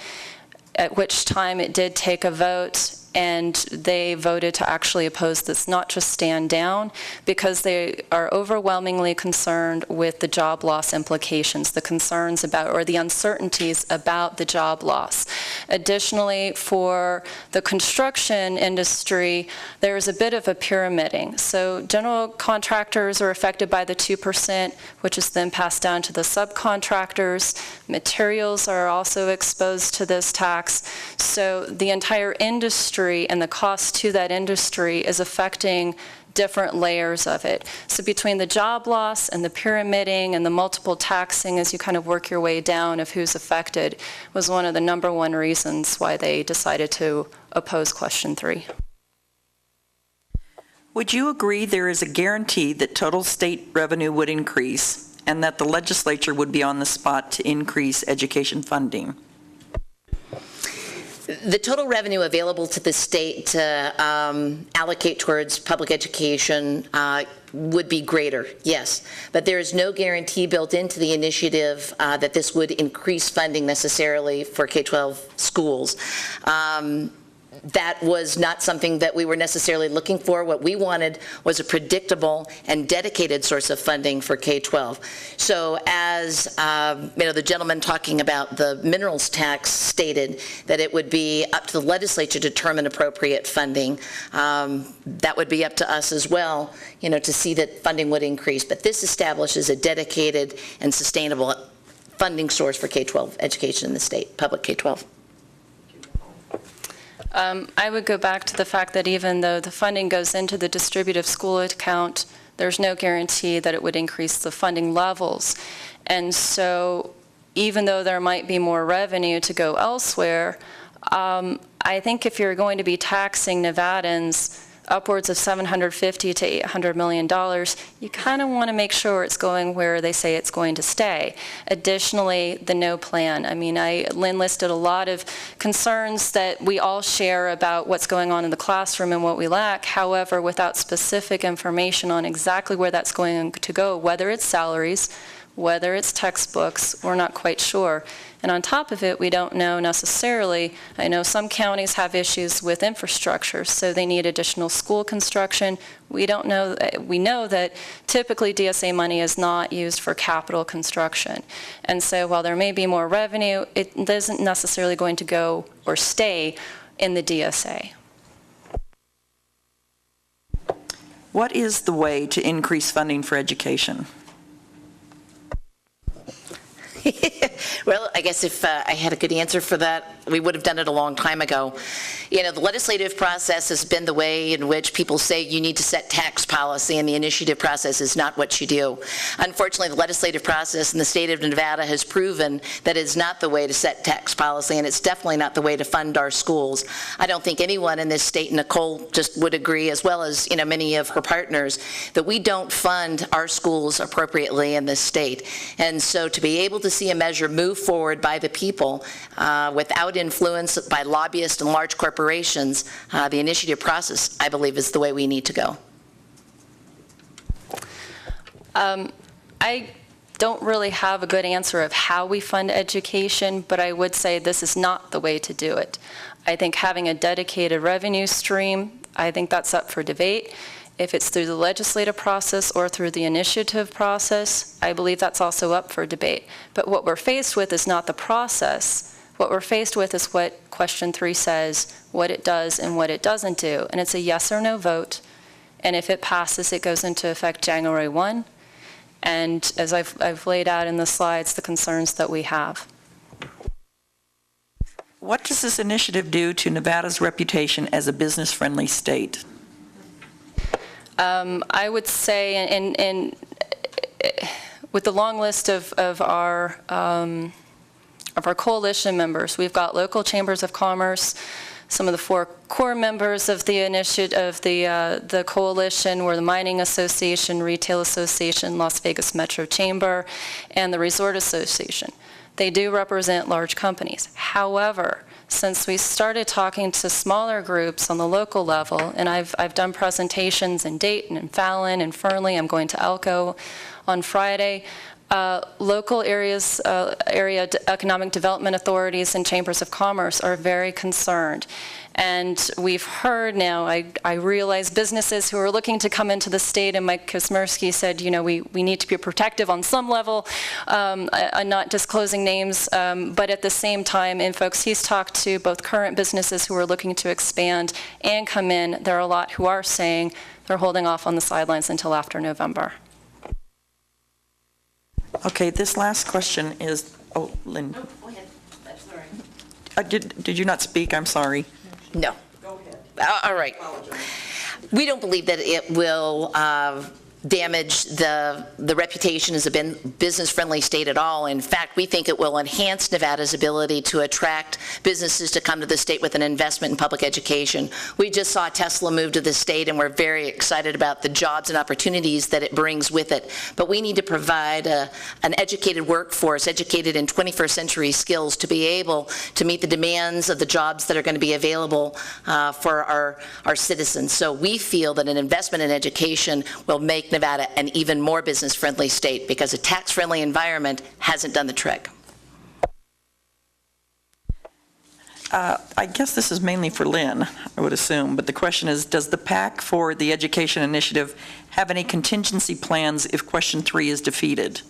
[SPEAKER 8] at which time it did take a vote, and they voted to actually oppose this, not just stand down, because they are overwhelmingly concerned with the job loss implications, the concerns about, or the uncertainties about the job loss. Additionally, for the construction industry, there's a bit of a pyramiding. So general contractors are affected by the 2%, which is then passed down to the subcontractors. Materials are also exposed to this tax. So the entire industry and the cost to that industry is affecting different layers of it. So between the job loss and the pyramiding and the multiple taxing as you kind of work your way down of who's affected was one of the #1 reasons why they decided to oppose question 3.
[SPEAKER 2] Would you agree there is a guarantee that total state revenue would increase and that the legislature would be on the spot to increase education funding?
[SPEAKER 7] The total revenue available to the state to allocate towards public education would be greater, yes. But there is no guarantee built into the initiative that this would increase funding necessarily for K-12 schools. That was not something that we were necessarily looking for. What we wanted was a predictable and dedicated source of funding for K-12. So as the gentleman talking about the minerals tax stated that it would be up to the legislature to determine appropriate funding, that would be up to us as well, to see that funding would increase. But this establishes a dedicated and sustainable funding source for K-12 education in the state, public K-12.
[SPEAKER 8] I would go back to the fact that even though the funding goes into the distributive school account, there's no guarantee that it would increase the funding levels. And so even though there might be more revenue to go elsewhere, I think if you're going to be taxing Nevadans upwards of $750 to $800 million, you kind of want to make sure it's going where they say it's going to stay. Additionally, the no plan. I mean, Lynn listed a lot of concerns that we all share about what's going on in the classroom and what we lack. However, without specific information on exactly where that's going to go, whether it's salaries, whether it's textbooks, we're not quite sure. And on top of it, we don't know necessarily, I know some counties have issues with infrastructure, so they need additional school construction. We don't know, we know that typically DSA money is not used for capital construction. And so while there may be more revenue, it isn't necessarily going to go or stay in the DSA.
[SPEAKER 2] What is the way to increase funding for education?
[SPEAKER 7] Well, I guess if I had a good answer for that, we would have done it a long time ago. The legislative process has been the way in which people say you need to set tax policy, and the initiative process is not what you do. Unfortunately, the legislative process in the state of Nevada has proven that it's not the way to set tax policy, and it's definitely not the way to fund our schools. I don't think anyone in this state, Nicole just would agree, as well as many of her partners, that we don't fund our schools appropriately in this state. And so to be able to see a measure move forward by the people without influence by lobbyists and large corporations, the initiative process, I believe, is the way we need to go.
[SPEAKER 8] I don't really have a good answer of how we fund education, but I would say this is not the way to do it. I think having a dedicated revenue stream, I think that's up for debate. If it's through the legislative process or through the initiative process, I believe that's also up for debate. But what we're faced with is not the process, What we're faced with is what question 3 says, what it does and what it doesn't do. And it's a yes or no vote. And if it passes, it goes into effect January 1. And as I've laid out in the slides, the concerns that we have.
[SPEAKER 2] What does this initiative do to Nevada's reputation as a business-friendly state?
[SPEAKER 8] I would say, with the long list of our coalition members, we've got local chambers of commerce. Some of the 4 core members of the initiative of the coalition were the Mining Association, Retail Association, Las Vegas Metro Chamber, and the Resort Association. They do represent large companies. However, since we started talking to smaller groups on the local level, and I've done presentations in Dayton and Fallon and Fernley, I'm going to Elko on Friday, local area economic development authorities and chambers of commerce are very concerned. And we've heard now, I realize businesses who are looking to come into the state, and Mike Kosmersky said, you know, we need to be protective on some level, not disclosing names, but at the same time, and folks he's talked to, both current businesses who are looking to expand and come in, there are a lot who are saying they're holding off on the sidelines until after November.
[SPEAKER 2] Okay, this last question is, oh, Lynn.
[SPEAKER 7] Oh, go ahead. That's all right.
[SPEAKER 2] Did you not speak? I'm sorry.
[SPEAKER 7] No. Go ahead. All right. We don't believe that it will damage the reputation as a business-friendly state at all. In fact, we think it will enhance Nevada's ability to attract businesses to come to the state with an investment in public education. We just saw Tesla move to the state, and we're very excited about the jobs and opportunities that it brings with it. But we need to provide an educated workforce, educated in 21st century skills, to be able to meet the demands of the jobs that are going to be available for our citizens. So we feel that an investment in education will make Nevada an even more business-friendly state, because a tax-friendly environment hasn't done the trick.
[SPEAKER 2] I guess this is mainly for Lynn, I would assume, but the question is, does the PAC for the Education Initiative have any contingency plans if question 3 is defeated?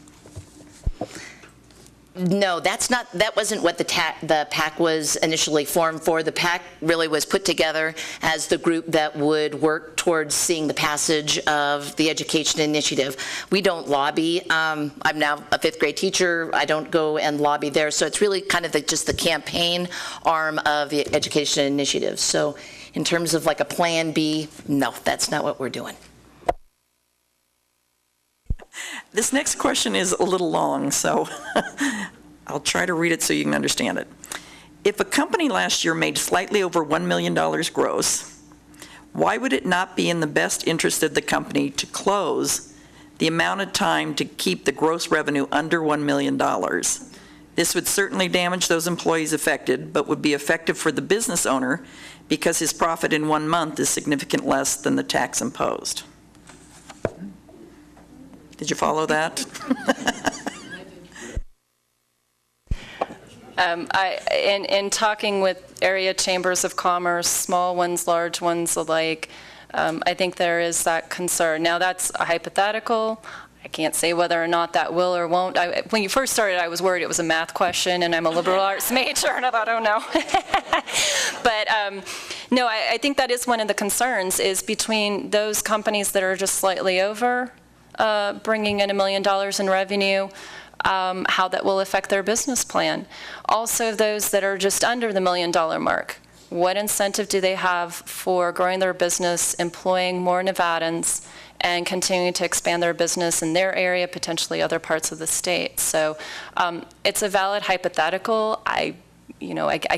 [SPEAKER 7] No, that wasn't what the PAC was initially formed for. The PAC really was put together as the group that would work towards seeing the passage of the education initiative. We don't lobby. I'm now a 5th grade teacher. I don't go and lobby there. So it's really kind of just the campaign arm of the education initiative. So in terms of like a plan B, no, that's not what we're doing.
[SPEAKER 2] This next question is a little long, so I'll try to read it so you can understand it. If a company last year made slightly over $1 million gross, why would it not be in the best interest of the company to close the amount of time to keep the gross revenue under $1 million? This would certainly damage those employees affected, but would be effective for the business owner because his profit in 1 month is significantly less than the tax imposed. Did you follow that?
[SPEAKER 8] In talking with area chambers of commerce, small ones, large ones alike, I think there is that concern. Now, that's a hypothetical. I can't say whether or not that will or won't. When you first started, I was worried it was a math question, and I'm a liberal arts major, and I thought, oh no. But no, I think that is one of the concerns, is between those companies that are just slightly over bringing in $1 million in revenue, how that will affect their business plan. Also, those that are just under the $1 million mark, what incentive do they have for growing their business, employing more Nevadans, and continuing to expand their business in their area, potentially other parts of the state? So it's a valid hypothetical. I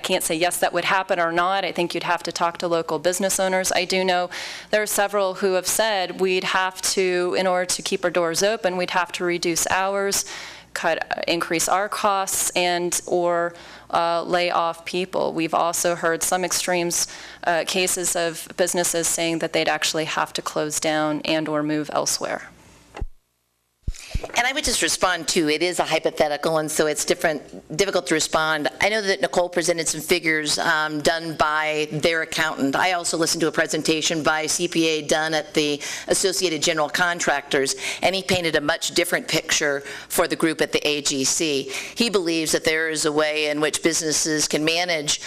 [SPEAKER 8] can't say yes, that would happen or not. I think you'd have to talk to local business owners. I do know there are several who have said we'd have to, in order to keep our doors open, we'd have to reduce hours, increase our costs, and or lay off people. We've also heard some extremes cases of businesses saying that they'd actually have to close down and or move elsewhere.
[SPEAKER 7] And And I would just respond to, it is a hypothetical, and so it's difficult to respond. I know that Nicole presented some figures done by their accountant. I also listened to a presentation by CPA done at the Associated General Contractors, and he painted a much different picture for the group at the AGC. He believes that there is a way in which businesses can manage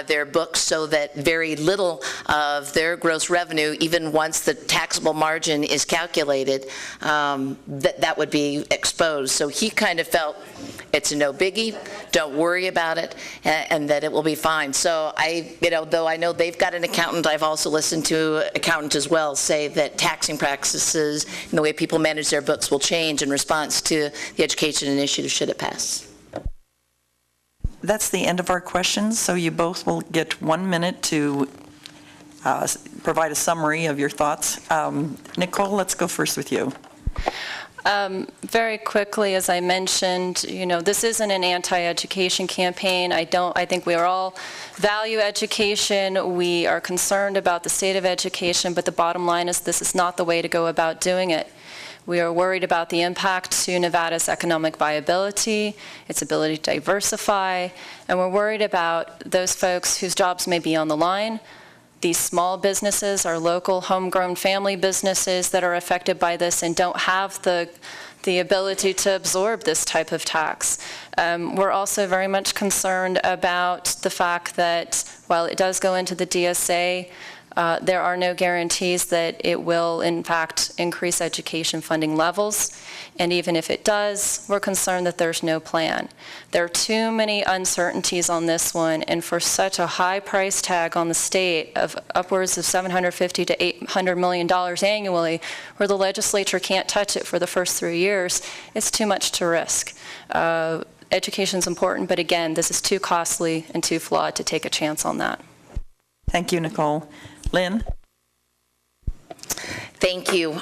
[SPEAKER 7] their books so that very little of their gross revenue, even once the taxable margin is calculated, that would be exposed. So he kind of felt it's a no biggie, don't worry about it, and that it will be fine. So though I know they've got an accountant, I've also listened to accountants as well say that taxing practices and the way people manage their books will change in response to the education initiative should it pass.
[SPEAKER 2] That's the end of our questions, so you both will get 1 minute to provide a summary of your thoughts. Nicole, let's go first with you.
[SPEAKER 8] Very quickly, as I mentioned, this isn't an anti-education campaign. I think we all value education. We are concerned about the state of education, but the bottom line is this is not the way to go about doing it. We are worried about the impact to Nevada's economic viability, its ability to diversify, and we're worried about those folks whose jobs may be on the line. These small businesses are local, homegrown family businesses that are affected by this and don't have the ability to absorb this type of tax. We're also very much concerned about the fact that while it does go into the DSA, there are no guarantees that it will, in fact, increase education funding levels. And even if it does, we're concerned that there's no plan. There are too many uncertainties on this one, and for such a high price tag on the state of upwards of $750 to $800 million annually, where the legislature can't touch it for the first 3 years, it's too much to risk. Education's important, but again, this is too costly and too flawed to take a chance on that.
[SPEAKER 2] Thank you, Nicole. Lynn?
[SPEAKER 7] Thank you.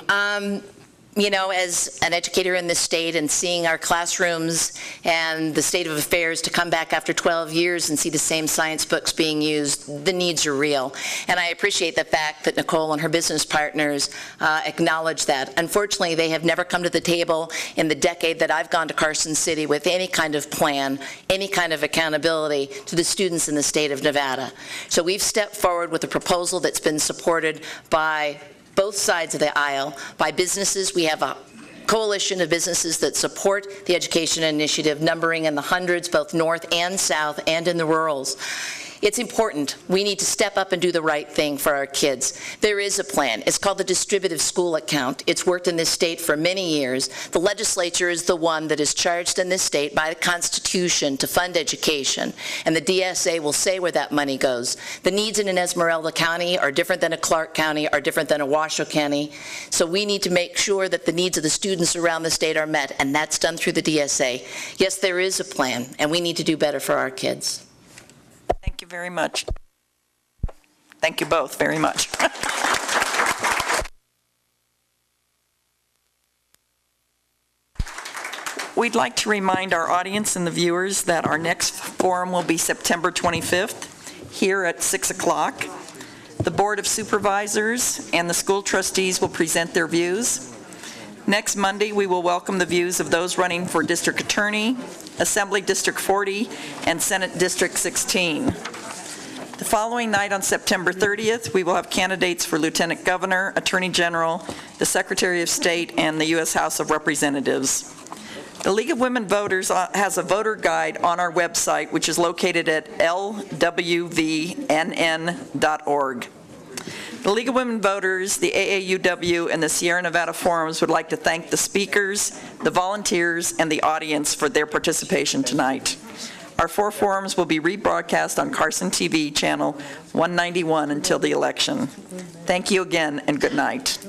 [SPEAKER 7] As an educator in this state and seeing our classrooms and the state of affairs to come back after 12 years and see the same science books being used, the needs are real. And I appreciate the fact that Nicole and her business partners acknowledge that. Unfortunately, they have never come to the table in the decade that I've gone to Carson City with any kind of plan, any kind of accountability to the students in the state of Nevada. So we've stepped forward with a proposal that's been supported by both sides of the aisle, by businesses. We have a coalition of businesses that support the education initiative, numbering in the hundreds, both north and south, and in the rurals. It's important. We need to step up and do the right thing for our kids. There is a plan. It's called the distributive school account. It's worked in this state for many years. The legislature is the one that is charged in this state by the Constitution to fund education, and the DSA will say where that money goes. The needs in an Esmeralda County are different than a Clark County, are different than a Washoe County, so we need to make sure that the needs of the students around the state are met, and that's done through the DSA. Yes, there is a plan, and we need to do better for our kids.
[SPEAKER 2] Thank you very much. Thank you both very much. We'd like to remind our audience and the viewers that our next forum will be September 25th here at 6 o'clock. The Board of Supervisors and the school trustees will present their views. Next Monday, we will welcome the views of those running for District Attorney, Assembly District 40, and Senate District 16. The following night on September 30th, we will have candidates for Lieutenant Governor, Attorney General, the Secretary of State, and the U.S. House of Representatives. The League of Women Voters has a voter guide on our website, which is located at lwvnn.org. The League of Women Voters, the AAUW, and the Sierra Nevada Forums would like to thank the speakers, the volunteers, and the audience for their participation tonight. Our 4 forums will be rebroadcast on Carson TV channel 191 until the election. Thank you again, and good night.